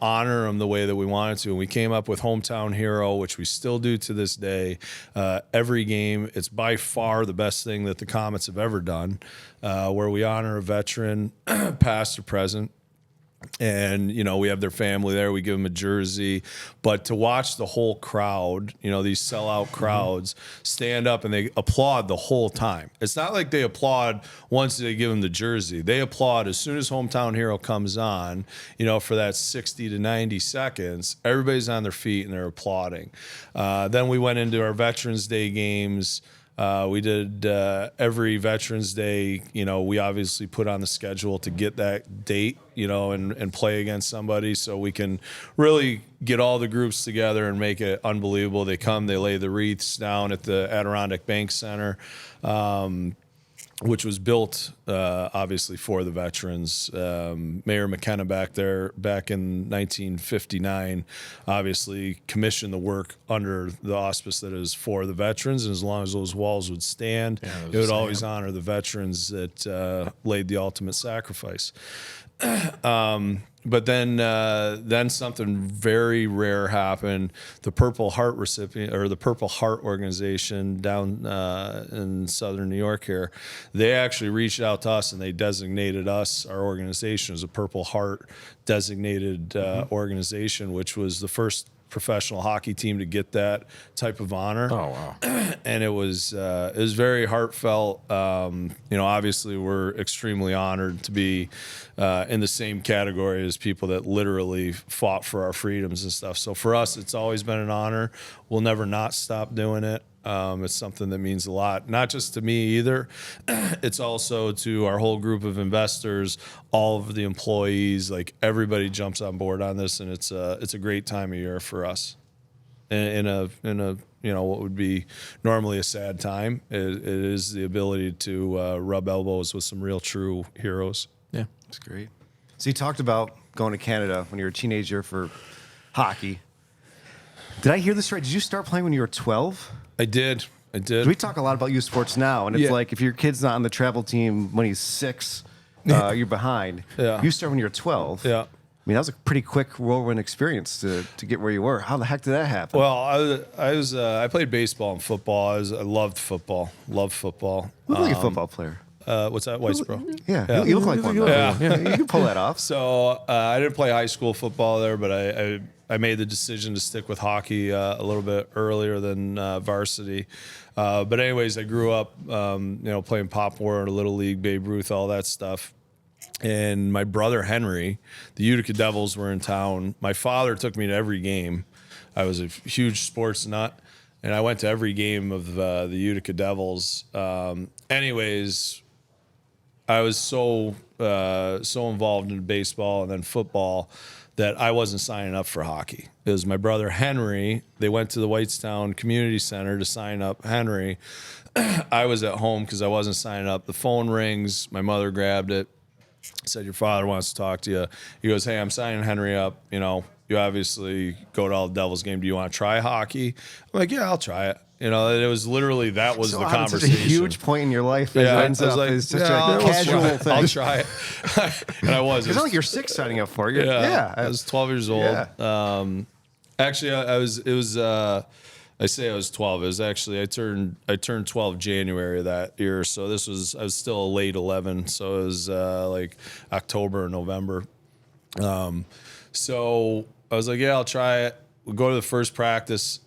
honor them the way that we wanted to. And we came up with Hometown Hero, which we still do to this day. Every game, it's by far the best thing that the Comets have ever done, where we honor a veteran, past or present. And, we have their family there. We give them a jersey. But to watch the whole crowd, these sellout crowds stand up and they applaud the whole time. It's not like they applaud once they give them the jersey. They applaud as soon as Hometown Hero comes on, for that 60 to 90 seconds. Everybody's on their feet and they're applauding. Then we went into our Veterans Day games. We did every Veterans Day, we obviously put on the schedule to get that date, and play against somebody so we can really get all the groups together and make it unbelievable. They come, they lay the wreaths down at the Adirondack Bank Center, which was built obviously for the veterans. Mayor McKenna back in 1959 obviously commissioned the work under the auspice that is for the veterans, and as long as those walls would stand, it would always honor the veterans that laid the ultimate sacrifice. But then something very rare happened. The Purple Heart recipient, or the Purple Heart organization down in Southern New York here, they actually reached out to us and they designated us, our organization, as a Purple Heart designated organization, which was the first professional hockey team to get that type of honor. Oh, wow. And it was very heartfelt. Obviously we're extremely honored to be in the same category as people that literally fought for our freedoms and stuff. So for us, it's always been an honor. We'll never not stop doing it. It's something that means a lot, not just to me either. It's also to our whole group of investors, all of the employees, like everybody jumps on board on this, and it's a great time of year for us. In a what would be normally a sad time, it is the ability to rub elbows with some real true heroes. Yeah, That's great. So you talked about going to Canada when you were a teenager for hockey. Did I hear this right? Did you start playing when you were 12? I did. We talk a lot about youth sports now, and it's like if your kid's not on the travel team when he's 6, you're behind. Yeah. You start when you're 12. Yeah. I mean, that was a pretty quick whirlwind experience to get where you were. How the heck did that happen? Well, I played baseball and football. I loved football. Loved football. You look like a football player. What's that, Whitesboro? Yeah. You look like one. Yeah. You can pull that off. So I didn't play high school football there, but I made the decision to stick with hockey a little bit earlier than varsity. But anyways, I grew up, playing Pop Warner, Little League, Babe Ruth, all that stuff. And my brother Henry, the Utica Devils were in town. My father took me to every game. I was a huge sports nut, and I went to every game of the Utica Devils. Anyways, I was so involved in baseball and then football that I wasn't signing up for hockey. It was my brother Henry. They went to the Whitestown Community Center to sign up Henry. I was at home because I wasn't signing up. The phone rings. My mother grabbed it. Said, your father wants to talk to you. He goes, hey, I'm signing Henry up. You obviously go to all the Devils game. Do you want to try hockey? I'm like, yeah, I'll try it. It was literally, that was the conversation. It's such a huge point in your life. Yeah, I was like, it's such a casual thing. I'll try it. And I was. It's not like you're 6 signing up for it. I was 12 years old. Yeah. Actually, I was 12. It was actually, I turned 12 January of that year. So I was still a late 11. So it was like October or November. So I was like, yeah, I'll try it. We'll go to the first practice.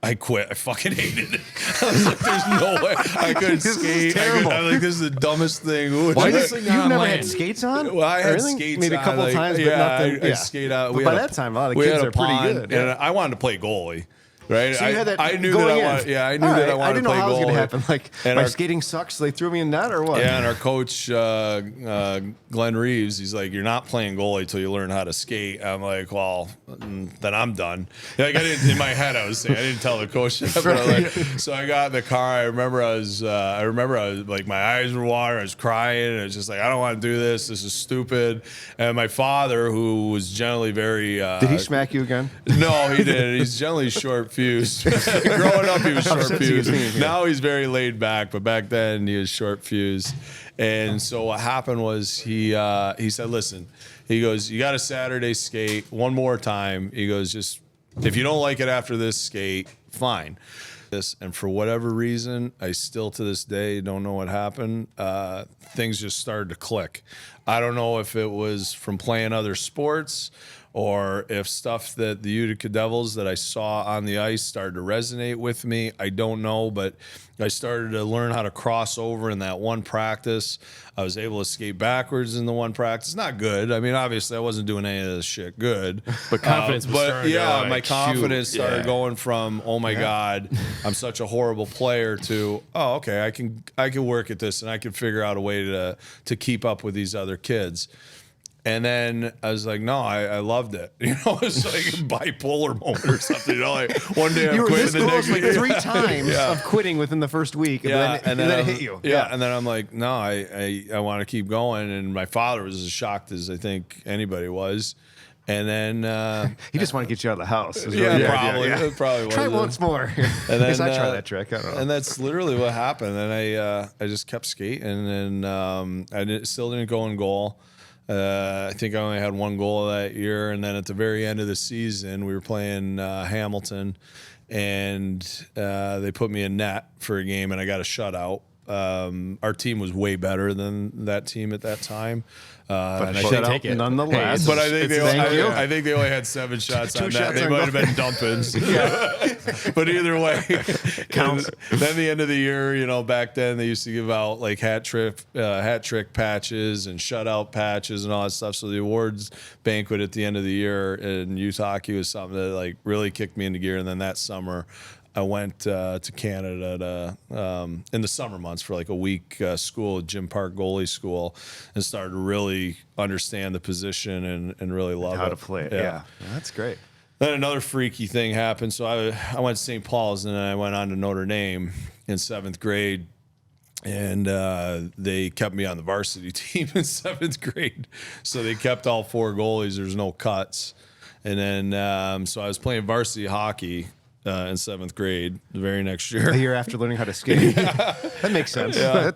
I quit. I fucking hated it. I was like, there's no way. I couldn't skate. I was like, this is the dumbest thing. Why this thing You've never had skates on? Well, I had skates maybe a couple on, times, but nothing. I skate out. But by that time, a lot of the kids are pretty good. And I wanted to play goalie. Right, so you had that I knew going that. in. I knew that I wanted to play goalie. I didn't know how it was going to happen. Like, and my skating sucks, so they threw me in net or what? Yeah, and our coach Glenn Reeves, he's like, "You're not playing goalie till you learn how to skate." I'm like, "Well, then I'm done." Like, I didn't in my head, I was saying, I didn't tell the coach that. But so I got in the car. I remember I was like, my eyes were watering. I was crying. And I was just like, I don't want to do this. This is stupid. And my father, who was generally very did he smack you again? No, he didn't. He's generally short fused. Growing up, he was short fused. Now he's very laid back, but back then he was short fused. And so what happened was he said, listen, he goes, you got a Saturday skate one more time. He goes, just if you don't like it after this skate, fine. And for whatever reason, I still to this day don't know what happened. Things just started to click. I don't know if it was from playing other sports or if stuff that the Utica Devils that I saw on the ice started to resonate with me. I don't know, but I started to learn how to cross over in that one practice. I was able to skate backwards in the one practice. Not good. I mean, obviously, I wasn't doing any of this shit good. But confidence was starting to go, my confidence started going from, oh my God, I'm such a horrible player to, oh, okay, I can work at this and I can figure out a way to keep up with these other kids. And then I was like, no, I loved it. It was like a bipolar moment or something. Like one day I'm quitting, the next like 3 times of quitting within the first week, and then it hit you. Yeah, and then I'm like, no, I want to keep going. And my father was as shocked as I think anybody was. And then he just wanted to get you out of the house. Probably. It probably was. Try once more. And then, I guess I tried that trick. I don't know. And that's literally what happened. And I just kept skating, and I still didn't go in goal. I think I only had 1 goal that year, and then at the very end of the season, we were playing Hamilton, and they put me in net for a game, and I got a shutout. Our team was way better than that team at that time. But I should take it nonetheless. But I think they only had 7 shots on that. They might have been dumpings. But either way, counts. Then the end of the year, back then they used to give out like hat trick patches and shutout patches and all that stuff. So the awards banquet at the end of the year in youth hockey was something that like really kicked me into gear. And then that summer, I went to Canada in the summer months for like a week school, Jim Park goalie school, and started to really understand the position and really love how to play it. Yeah. That's great. Then another freaky thing happened. So I went to St. Paul's, and then I went on to Notre Dame in 7th grade. And they kept me on the varsity team in 7th grade. So they kept all 4 goalies. There's no cuts. And then so I was playing varsity hockey in 7th grade the very next year. A year after learning how to skate. That makes sense. Yeah.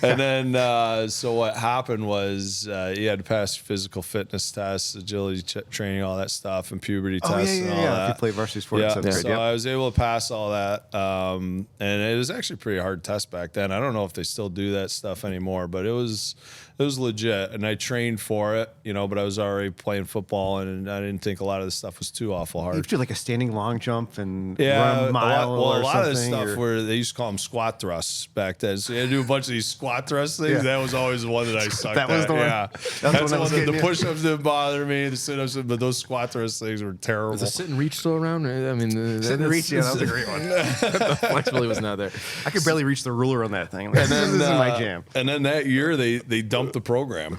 And then so what happened was you had to pass physical fitness tests, agility training, all that stuff, and puberty tests and all that. If you play varsity sports, yeah. So I was able to pass all that. And it was actually a pretty hard test back then. I don't know if they still do that stuff anymore, but it was legit, and I trained for it, but I was already playing football, and I didn't think a lot of this stuff was too awful hard. You do like a standing long jump and run a mile a lot of this something, stuff where they used to call them squat thrusts back then. So you had to do a bunch of these squat thrust things. Yeah. That was always the one that I sucked at. That was the one. Yeah, That's the one that the push-ups didn't bother me, the sit-ups, but those squat thrust things were terrible. Is the sit and reach still around? I mean, Sit and reach, that was a great one. The flexibility was not there. I could barely reach the ruler on that thing. This is my jam. And then that year, they dumped the program.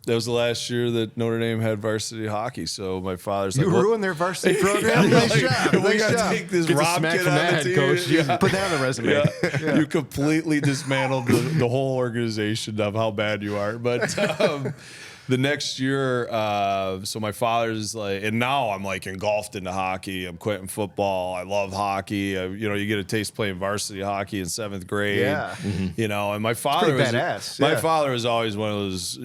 That was the last year that Notre Dame had varsity hockey. So my father's like, You ruined their varsity program? Nice job. We got to take this Gets a Rob smack kid from on that the head team. coach. Yeah. Put that on the resume. Yeah. You completely dismantled the whole organization of how bad you are. But the next year, so my father's like, and now I'm like engulfed into hockey. I'm quitting football. I love hockey. You get a taste playing varsity hockey in 7th grade. Yeah. And my father was badass. My Yeah. father was always one of those,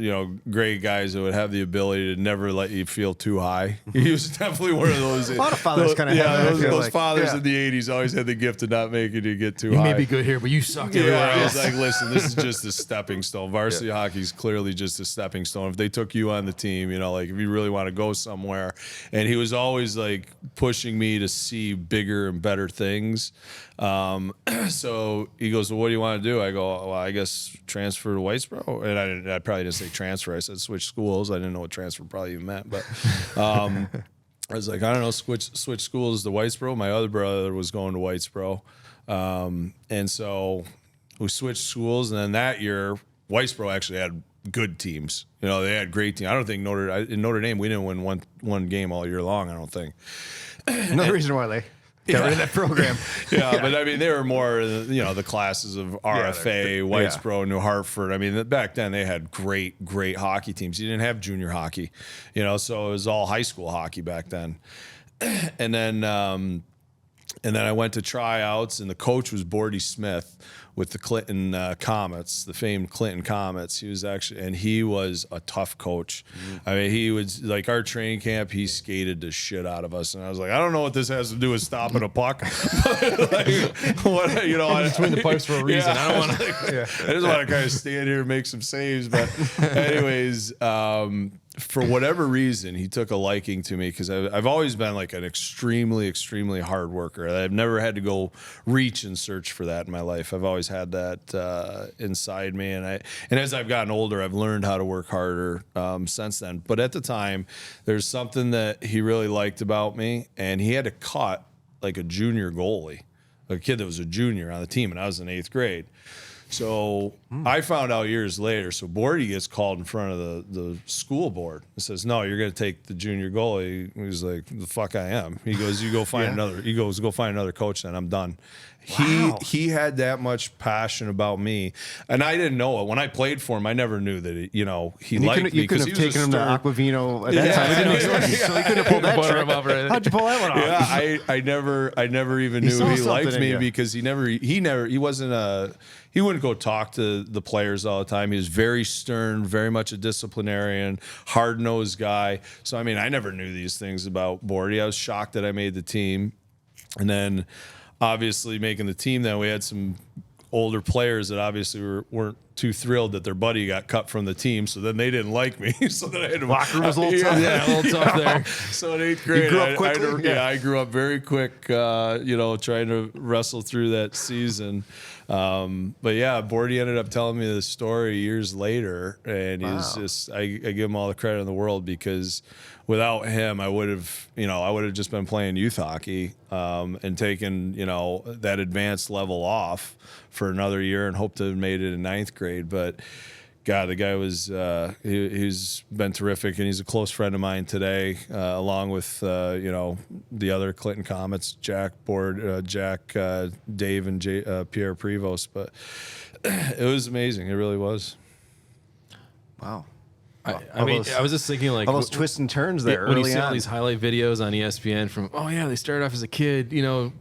great guys that would have the ability to never let you feel too high. He was definitely one of those. A lot of fathers kind of have that, I those, feel those like. fathers Yeah. in the 80s always had the gift of not making you get too You high. may be good here, but you suck Yeah, everywhere I was else. like, listen, this is just a stepping stone. Varsity hockey is clearly just a stepping stone. If they took you on the team, like if you really want to go somewhere. And he was always like pushing me to see bigger and better things. So he goes, well, what do you want to do? I go, well, I guess transfer to Whitesboro. And I probably didn't say transfer. I said switch schools. I didn't know what transfer probably even meant, but I was like, I don't know, switch schools to Whitesboro. My other brother was going to Whitesboro. And so we switched schools. And then that year, Whitesboro actually had good teams. They had great teams. I don't think in Notre Dame, we didn't win one game all year long, I don't think. Another reason why they got rid of that program. Yeah, but I mean, they were more, the classes of RFA, Whitesboro, New Hartford. I mean, back then they had great hockey teams. You didn't have junior hockey, so it was all high school hockey back then. And then I went to tryouts, and the coach was Bordy Smith with the Clinton Comets, the famed Clinton Comets. He was a tough coach. I mean, he was like our training camp. He skated the shit out of us, and I was like, I don't know what this has to do with stopping a puck. I'm between the pipes for a reason. Yeah, I don't want to. I just want to kind of stand here and make some saves. But anyways, for whatever reason, he took a liking to me because I've always been like an extremely, extremely hard worker. I've never had to go reach and search for that in my life. I've always had that inside me, and as I've gotten older, I've learned how to work harder since then. But at the time, there's something that he really liked about me, and he had to cut like a junior goalie, a kid that was a junior on the team, and I was in 8th grade. So I found out years later. So Bordy gets called in front of the school board and says, "No, you're going to take the junior goalie." He's like, "The fuck I am." He goes, "You go find another." He goes, "Go find another coach." Then I'm done. Wow. He had that much passion about me, and I didn't know it when I played for him. I never knew that he liked me. You couldn't have taken him to Aquavino at that time. So he couldn't have pulled that trick. How'd you pull that one off? Yeah, I never even knew saw he something liked in me you. because he wouldn't go talk to the players all the time. He was very stern, very much a disciplinarian, hard-nosed guy. So, I mean, I never knew these things about Bordy. I was shocked that I made the team. And then, obviously, making the team, then we had some older players that obviously weren't too thrilled that their buddy got cut from the team. So then they didn't like me. So then I had to Locker room was a little tough. Yeah, a little tough there. So in 8th grade, grew up quickly? I grew up very quick, trying to wrestle through that season. But yeah, Bordy ended up telling me this story years later, and he's just, I give him all the credit in the world because without him, I would have just been playing youth hockey, and taken, that advanced level off for another year and hoped to have made it in 9th grade. But God, the guy was, he's been terrific, and he's a close friend of mine today, along with, the other Clinton Comets, Dave, and Pierre Prevost. But it was amazing. It really was. Wow. I mean, I was just thinking like All those twists and turns there when you early see all on. these highlight videos on ESPN from, they started off as a kid,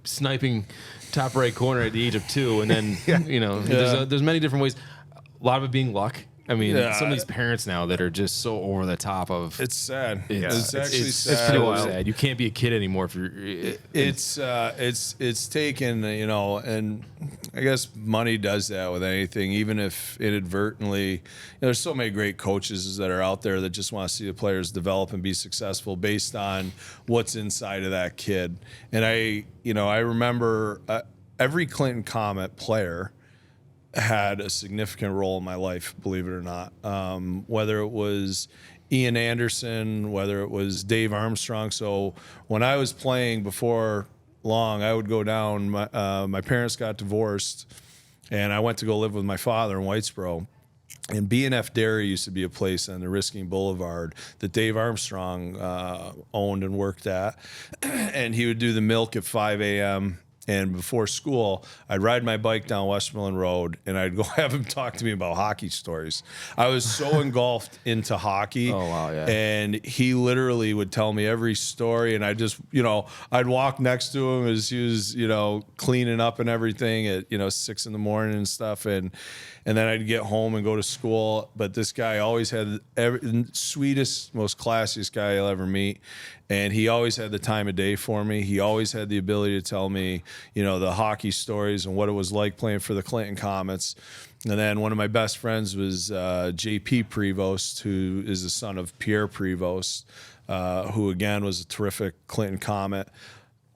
sniping top right corner at the age of 2, and then there's many different ways. A lot of it being luck. I mean, some of these parents now that are just so over the top of. It's sad. It's actually sad. It's pretty sad. You can't be a kid anymore if you're. It's taken, and I guess money does that with anything, even if inadvertently. There's so many great coaches that are out there that just want to see the players develop and be successful based on what's inside of that kid. And I remember every Clinton Comet player had a significant role in my life, believe it or not. Whether it was Ian Anderson, whether it was Dave Armstrong. So when I was playing before long, I would go down. My parents got divorced, and I went to go live with my father in Whitesboro. And B&F Dairy used to be a place on the Risking Boulevard that Dave Armstrong owned and worked at. And he would do the milk at 5 a.m., and before school, I'd ride my bike down Westmoreland Road, and I'd go have him talk to me about hockey stories. I was so engulfed into hockey. Oh, wow, yeah. And he literally would tell me every story, and I just, I'd walk next to him as he was, cleaning up and everything at, 6 in the morning and stuff. And then I'd get home and go to school. But this guy always had sweetest, most classiest guy you'll ever meet. And he always had the time of day for me. He always had the ability to tell me, the hockey stories and what it was like playing for the Clinton Comets. And then one of my best friends was J.P. Prevost, who is the son of Pierre Prevost, who, again, was a terrific Clinton Comet.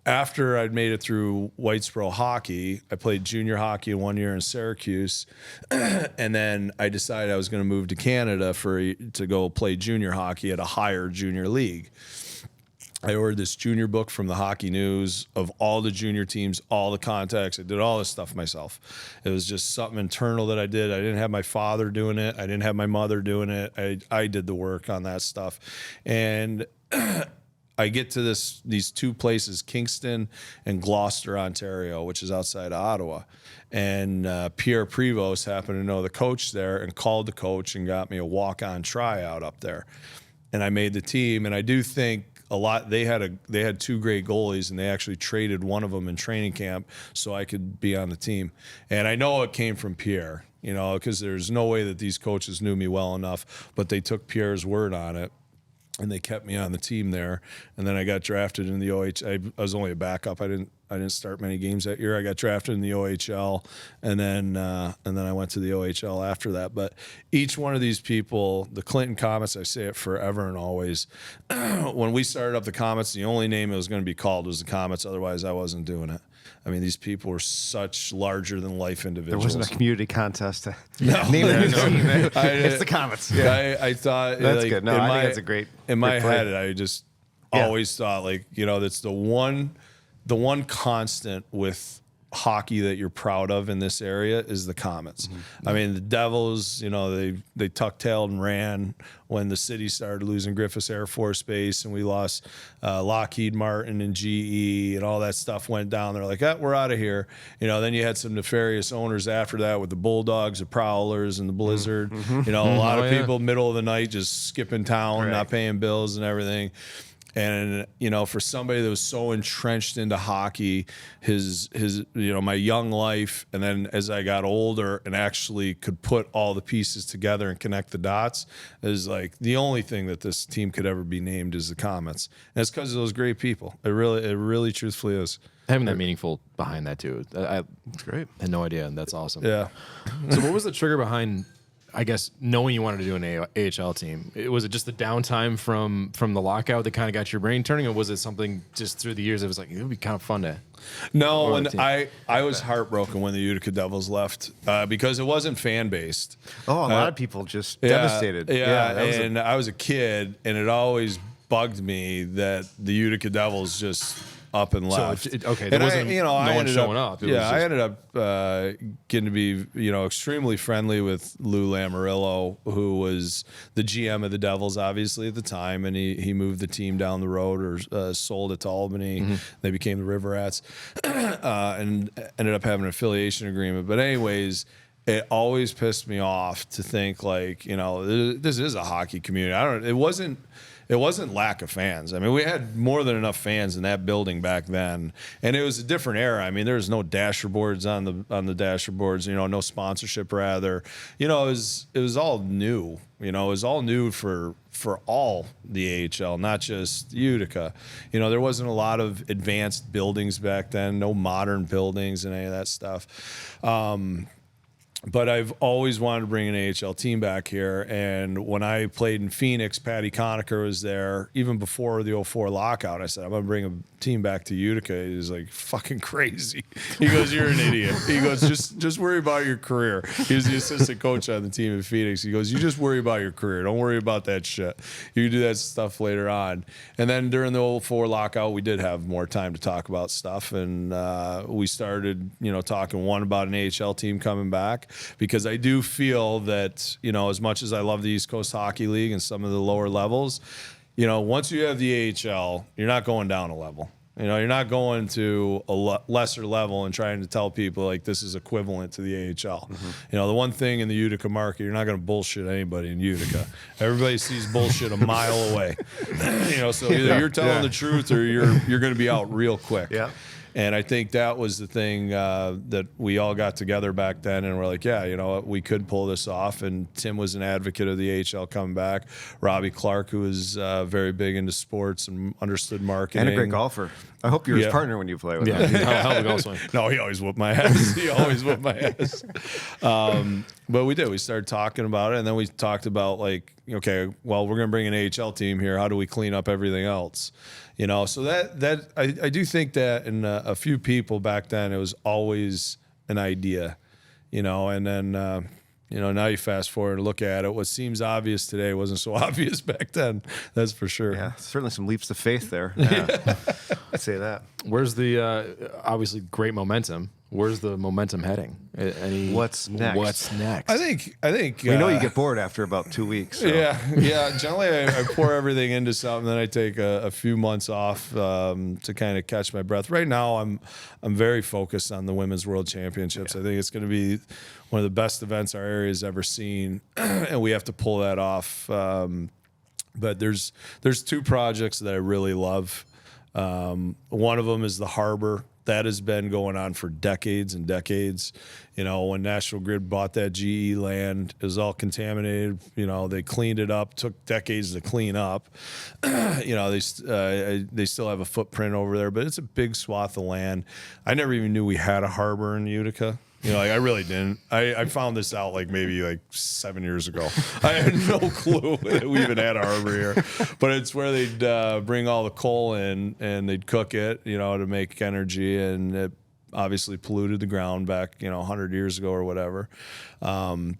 After I'd made it through Whitesboro hockey, I played junior hockey in 1 year in Syracuse. And then I decided I was going to move to Canada to go play junior hockey at a higher junior league. I ordered this junior book from the Hockey News of all the junior teams, all the contacts. I did all this stuff myself. It was just something internal that I did. I didn't have my father doing it. I didn't have my mother doing it. I did the work on that stuff. And I get to these two places, Kingston and Gloucester, Ontario, which is outside of Ottawa. And Pierre Prevost happened to know the coach there and called the coach and got me a walk-on tryout up there. And I made the team. And I do think they had two great goalies, and they actually traded one of them in training camp so I could be on the team. And I know it came from Pierre, because there's no way that these coaches knew me well enough, but they took Pierre's word on it, and they kept me on the team there. And then I got drafted in the OHL. I was only a backup. I didn't start many games that year. I got drafted in the OHL, and then I went to the OHL after that. But each one of these people, the Clinton Comets, I say it forever and always. When we started up the Comets, the only name it was going to be called was the Comets. Otherwise, I wasn't doing it. I mean, these people were such larger-than-life individuals. There wasn't a community contest to name the team. It's the Comets. Yeah, I thought that's good. No, I think that's a great. In my head, I just always thought that's the one constant with hockey that you're proud of in this area is the Comets. Mm-hmm. I mean, the Devils, they tuck-tailed and ran when the city started losing Griffiths Air Force Base, and we lost Lockheed Martin and GE, and all that stuff went down. They're like, we're out of here. Then you had some nefarious owners after that with the Bulldogs, the Prowlers, and the Blizzard. Mm-hmm. A lot of people middle of the night just skipping town, not paying bills and everything. And, for somebody that was so entrenched into hockey, my young life, and then as I got older and actually could put all the pieces together and connect the dots, is like the only thing that this team could ever be named is the Comets. And it's because of those great people. It really truthfully is. Having that meaningful behind that, too. That's great. I had no idea, and that's awesome. Yeah. So what was the trigger behind, I guess, knowing you wanted to do an AHL team? Was it just the downtime from the lockout that kind of got your brain turning, or was it something just through the years that was like, it would be kind of fun to... No, and I was heartbroken when the Utica Devils left because it wasn't fan-based. Oh, a lot of people just devastated. Yeah, and I was a kid, and it always bugged me that the Utica Devils just... up and left. So there wasn't no one showing up. I ended up getting to be extremely friendly with Lou Lamoriello, who was the GM of the Devils, obviously at the time, and he moved the team down the road or sold it to Albany. Mm-hmm. They became the River Rats, and ended up having an affiliation agreement. But anyways, it always pissed me off to think this is a hockey community. It it wasn't lack of fans. I mean, we had more than enough fans in that building back then, and it was a different era. I mean, there was no dasher boards on the dasher boards, no sponsorship rather. It was all new. It was all new for all the AHL, not just Utica. There wasn't a lot of advanced buildings back then, no modern buildings and any of that stuff. But I've always wanted to bring an AHL team back here. And when I played in Phoenix, Patty Conacher was there. Even before the '04 lockout, I said, I'm going to bring a team back to Utica. He's like, fucking crazy. He goes, you're an idiot. He goes, just worry about your career. He was the assistant coach on the team in Phoenix. He goes, you just worry about your career. Don't worry about that shit. You can do that stuff later on. And then during the '04 lockout, we did have more time to talk about stuff. And we started, talking about an AHL team coming back. Because I do feel that, as much as I love the East Coast Hockey League and some of the lower levels, once you have the AHL, you're not going down a level. You're not going to a lesser level and trying to tell people like this is equivalent to the AHL. Mm-hmm. The one thing in the Utica market, you're not going to bullshit anybody in Utica. Everybody sees bullshit a mile away. So either you're telling the truth or you're going to be out real quick. Yeah. And I think that was the thing that we all got together back then, and we're like, yeah, we could pull this off. And Tim was an advocate of the AHL coming back. Robbie Clark, who was very big into sports and understood marketing. And a great golfer. I hope you're his partner when you play with him. Hell of a golf swing. No, he always whooped my ass. He always whooped my ass. But we did. We started talking about it, and then we talked about like, okay, well, we're going to bring an AHL team here. How do we clean up everything else? So that I do think that in a few people back then, it was always an idea, and then, now you fast forward and look at it. What seems obvious today wasn't so obvious back then. That's for sure. Yeah, certainly some leaps of faith there. Yeah. I'd say that. Where's the, obviously great momentum. Where's the momentum heading? What's next? What's next? I think we know you get bored after about 2 weeks. So. Yeah. Generally, I pour everything into something, then I take a few months off to kind of catch my breath. Right now, I'm very focused on the Women's World Championships. I think it's going to be one of the best events our area has ever seen, and we have to pull that off. But there's two projects that I really love. One of them is the harbor. That has been going on for decades and decades. When National Grid bought that GE land, it was all contaminated. They cleaned it up, took decades to clean up. They still have a footprint over there, but it's a big swath of land. I never even knew we had a harbor in Utica. I really didn't. I found this out maybe 7 years ago. I had no clue that we even had a harbor here. But it's where they'd bring all the coal in and they'd cook it, to make energy, and it obviously polluted the ground back, 100 years ago or whatever. And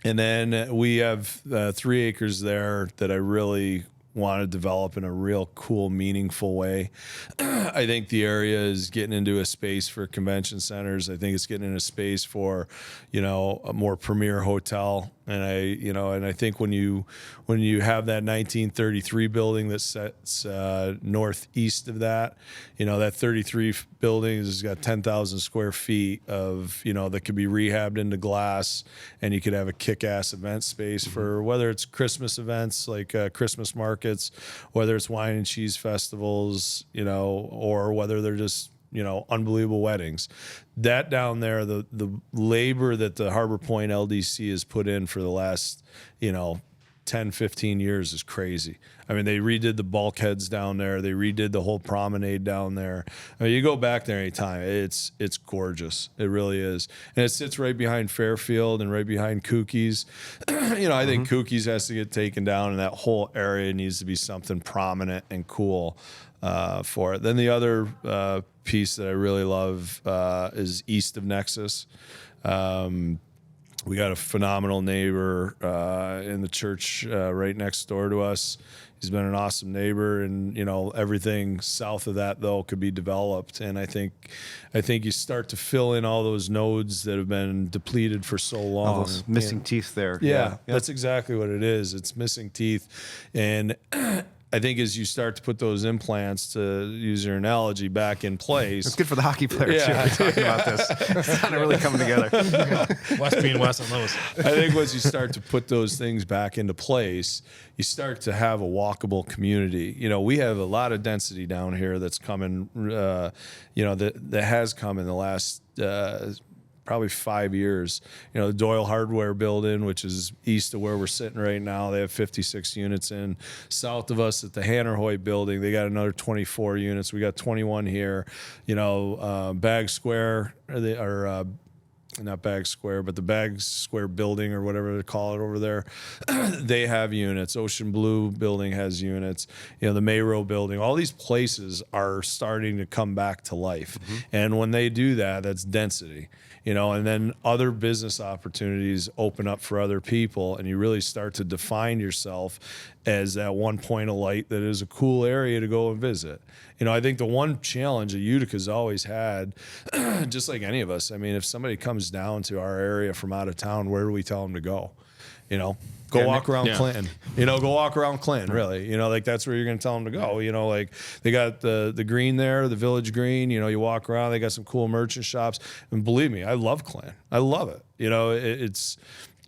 then we have 3 acres there that I really want to develop in a real cool, meaningful way. I think the area is getting into a space for convention centers. I think it's getting into a space for, a more premier hotel. And I think when you have that 1933 building that sits northeast of that, that 33 building has got 10,000 square feet of, that could be rehabbed into glass, and you could have a kick-ass event space for whether it's Christmas events like Christmas markets, whether it's wine and cheese festivals, or whether they're just unbelievable weddings. That down there, the labor that the Harbor Point LDC has put in for the last, 10, 15 years is crazy. I mean, they redid the bulkheads down there. They redid the whole promenade down there. I mean, you go back there anytime, it's gorgeous. It really is. And it sits right behind Fairfield and right behind Kookies. I think Kookies has to get taken down, and that whole area needs to be something prominent and cool for it. Then the other piece that I really love is east of Nexus. We got a phenomenal neighbor in the church right next door to us. He's been an awesome neighbor, and everything south of that though could be developed. And I think you start to fill in all those nodes that have been depleted for so long. All those missing teeth there. Yeah, that's exactly what it is. It's missing teeth, and I think as you start to put those implants, to use your analogy, back in place. It's good for the hockey players too. We're talking about this. It's kind of really coming together. West being West on those. I think once you start to put those things back into place, you start to have a walkable community. We have a lot of density down here that's coming, that has come in the last probably 5 years. The Doyle Hardware building, which is east of where we're sitting right now, they have 56 units in. South of us at the Hannerhoy building, they got another 24 units. We got 21 here. Bag Square, not Bag Square, but the Bag Square building or whatever they call it over there, they have units. Ocean Blue building has units. The Mayrow building, all these places are starting to come back to life. And when they do that, that's density. And then other business opportunities open up for other people, and you really start to define yourself as that one point of light that is a cool area to go and visit. I think the one challenge that Utica's always had, just like any of us, I mean, if somebody comes down to our area from out of town, where do we tell them to go? Go walk around Clinton. Go walk around Clinton, really. That's where you're going to tell them to go. They got the green there, the Village Green. You walk around, they got some cool merchant shops. And believe me, I love Clinton. I love it.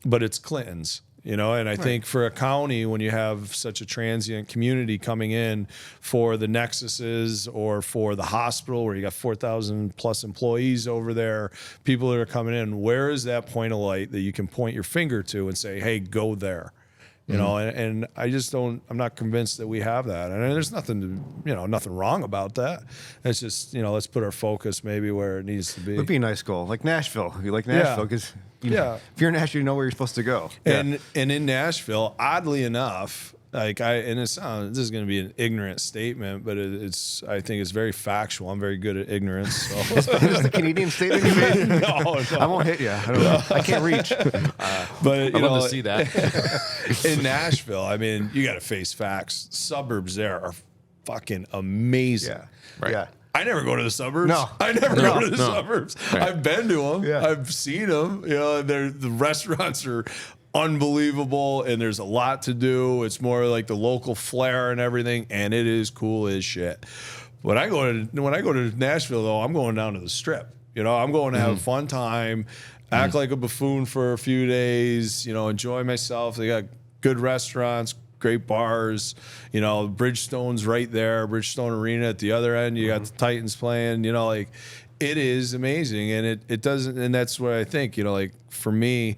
But it's Clinton's. And I think for a county, when you have such a transient community coming in for the nexuses or for the hospital where you got 4,000 plus employees over there, people that are coming in, where is that point of light that you can point your finger to and say, hey, go there? And I just don't, I'm not convinced that we have that. And there's nothing wrong about that. It's just, let's put our focus maybe where it needs to be. It would be a nice goal. Like Nashville. You like Nashville because if you're in Nashville, you know where you're supposed to go. And in Nashville, oddly enough, this is going to be an ignorant statement, but I think it's very factual. I'm very good at ignorance. So. Is the Canadian statement you made? No. I won't hit you. I don't know. I can't reach. But I'd love to see that. In Nashville, I mean, you got to face facts. Suburbs there are fucking amazing. Yeah. Right. Yeah. I never go to the suburbs. No. I never go to the suburbs. Right. I've been to them. Yeah. I've seen them. The restaurants are unbelievable, and there's a lot to do. It's more like the local flair and everything, and it is cool as shit. When I go to Nashville, though, I'm going down to the Strip. I'm going to have a fun time, act like a buffoon for a few days. Enjoy myself. They got good restaurants, great bars. Bridgestone's right there, Bridgestone Arena at the other end. You got the Titans playing. It is amazing, and it doesn't. And that's what I think. For me,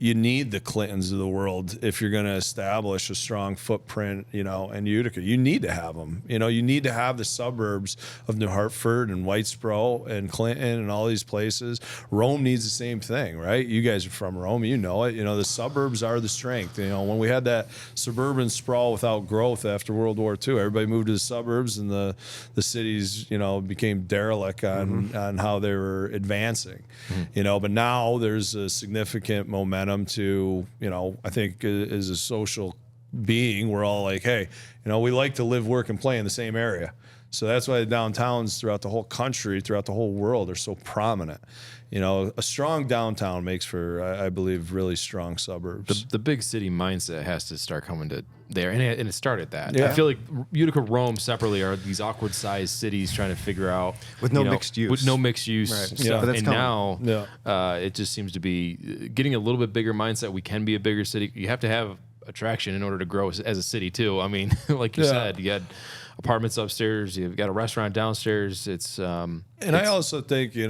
you need the Clintons of the world if you're going to establish a strong footprint, and Utica. You need to have them. You need to have the suburbs of New Hartford and Whitesboro and Clinton and all these places. Rome needs the same thing, right? You guys are from Rome. You know it. The suburbs are the strength. When we had that suburban sprawl without growth after World War II, everybody moved to the suburbs, and the cities, became derelict on how they were advancing. But now there's a significant momentum to, I think as a social being, we're all like, hey, we like to live, work, and play in the same area. So that's why the downtowns throughout the whole country, throughout the whole world, are so prominent. A strong downtown makes for, I believe, really strong suburbs. The big city mindset has to start coming to there, and it started that. Yeah. I feel like Utica, Rome separately are these awkward sized cities trying to figure out With no mixed use. With no mixed use Right. stuff. Yeah, but that's and coming. now it just seems to be getting a little bit bigger mindset. We can be a bigger city. You have to have attraction in order to grow as a city too. I mean, like you said, you got apartments upstairs, you've got a restaurant downstairs. I also think, you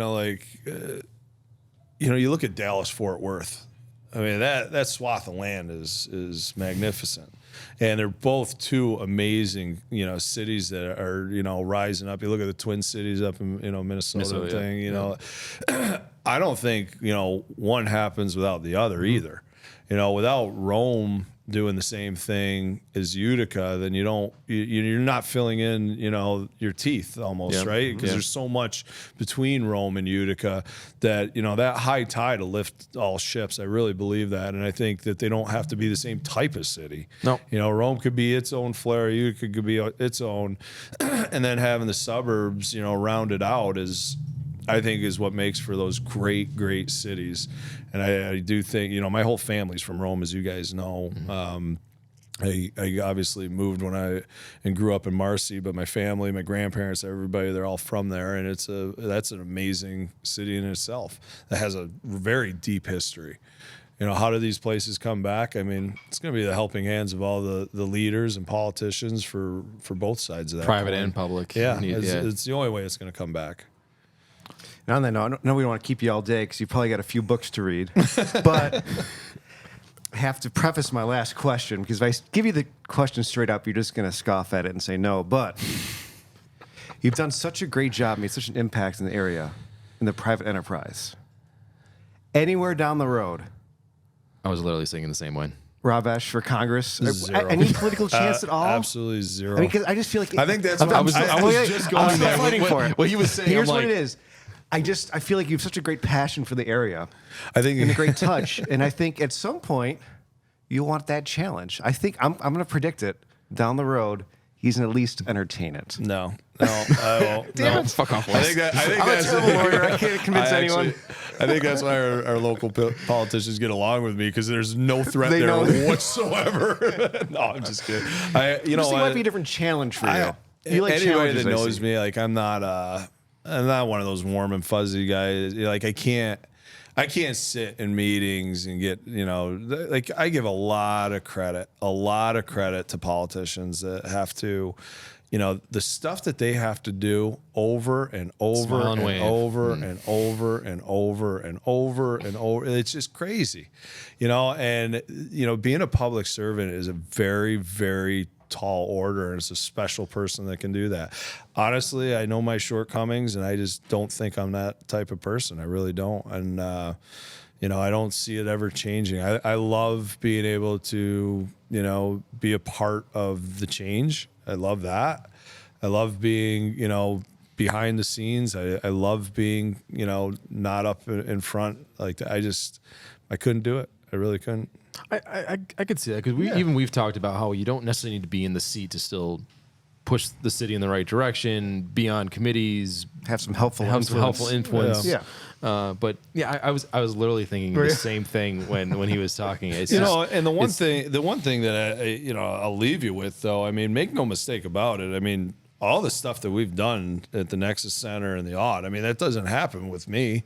look at Dallas Fort Worth. I mean, that swath of land is magnificent. And they're both two amazing, cities that are, rising up. You look at the Twin Cities up in, Minnesota thing, I don't think, one happens without the other either. Without Rome doing the same thing as Utica, then you're not filling in, your teeth almost, right? Because there's so much between Rome and Utica that, that high tide will lift all ships. I really believe that. And I think that they don't have to be the same type of city. No. Rome could be its own flair, Utica could be its own. And then having the suburbs, rounded out I think is what makes for those great, great cities. And I do think, my whole family's from Rome, as you guys know. I obviously moved and grew up in Marcy, but my family, my grandparents, everybody, they're all from there, and that's an amazing city in itself that has a very deep history. How do these places come back? I mean, it's going to be the helping hands of all the leaders and politicians for both sides of that. Private coin. and public. Yeah, it's the only way it's going to come back. Now, I know we don't want to keep you all day because you probably got a few books to read, but I have to preface my last question because if I give you the question straight up, you're just going to scoff at it and say no. But you've done such a great job, made such an impact in the area, in the private enterprise. Anywhere down the road, I was literally thinking the same way. Rob Esche for Congress. Zero. Any political chance at all? Absolutely zero. I mean, 'cause I just feel like I think that's I'm- what I'm- I was I'm- just I'm going there. fighting for it. What he was saying, Here's I'm what like- it is. I feel like you have such a great passion for the area I think and a great touch, and I think at some point you want that challenge. I think I'm going to predict it down the road. He's going to at least entertain it. No, I won't. Damn no. it. Fuck off, I think I'm a that's terrible lawyer. I can't convince anyone. I think that's why our local politicians get along with me because there's no threat They there know. whatsoever. No, I'm just kidding. It might be a different challenge for you. You like anybody challenges, that I knows see. me, like I'm not one of those warm and fuzzy guys. Like I can't sit in meetings and get, like I give a lot of credit to politicians that have to, the stuff that they have to do over and over Smile and and wave. over and over and over and over and over. It's just crazy, and, being a public servant is a very, very tall order, and it's a special person that can do that. Honestly, I know my shortcomings, and I just don't think I'm that type of person. I really don't. And, I don't see it ever changing. I love being able to, be a part of the change. I love that. I love being, behind the scenes. I love being, not up in front. Like I couldn't do it. I really couldn't. I could see that because we've talked about how you don't necessarily need to be in the seat to still push the city in the right direction, be on committees, Have some helpful influence. Yeah. But yeah, I was literally thinking the same thing when he was talking. It's just, and the one thing that I'll leave you with though, I mean, make no mistake about it. I mean, all the stuff that we've done at the Nexus Center and the Aud, I mean, that doesn't happen with me.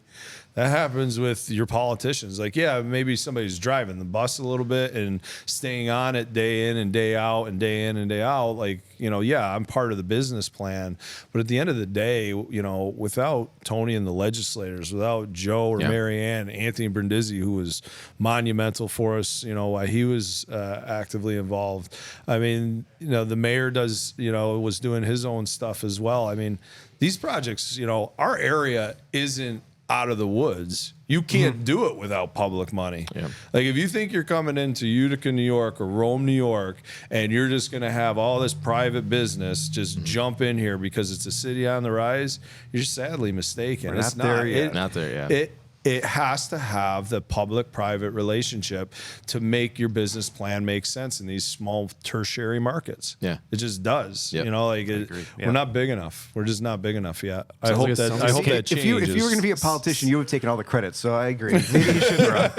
That happens with your politicians. Like, yeah, maybe somebody's driving the bus a little bit and staying on it day in and day out and day in and day out. Like, yeah, I'm part of the business plan. But at the end of the day, without Tony and the legislators, without Joe or Mary Ann, Anthony Brindisi, who was monumental for us, while he was actively involved. I mean, the mayor was doing his own stuff as well. I mean, these projects, our area isn't out of the woods. You can't do it without public money. Yeah. Like if you think you're coming into Utica, New York or Rome, New York, and you're just going to have all this private business just jump in here because it's a city on the rise, you're sadly mistaken. It's not there yet. Not there yet. It has to have the public-private relationship to make your business plan make sense in these small tertiary markets. Yeah. It just does. Yep. We're not big enough. We're just not big enough yet. I hope like that changes. If you were going to be a politician, you would have taken all the credit. So I agree. Maybe you should run.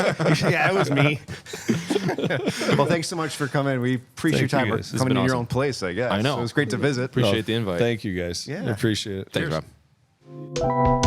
Yeah, it was me. Well, thanks so much for coming. We appreciate Thank your you time guys. for coming been to your awesome. own place, I guess. I know. So it was great to visit. Appreciate the invite. Thank you guys. Yeah. I appreciate it. Thanks, Rob.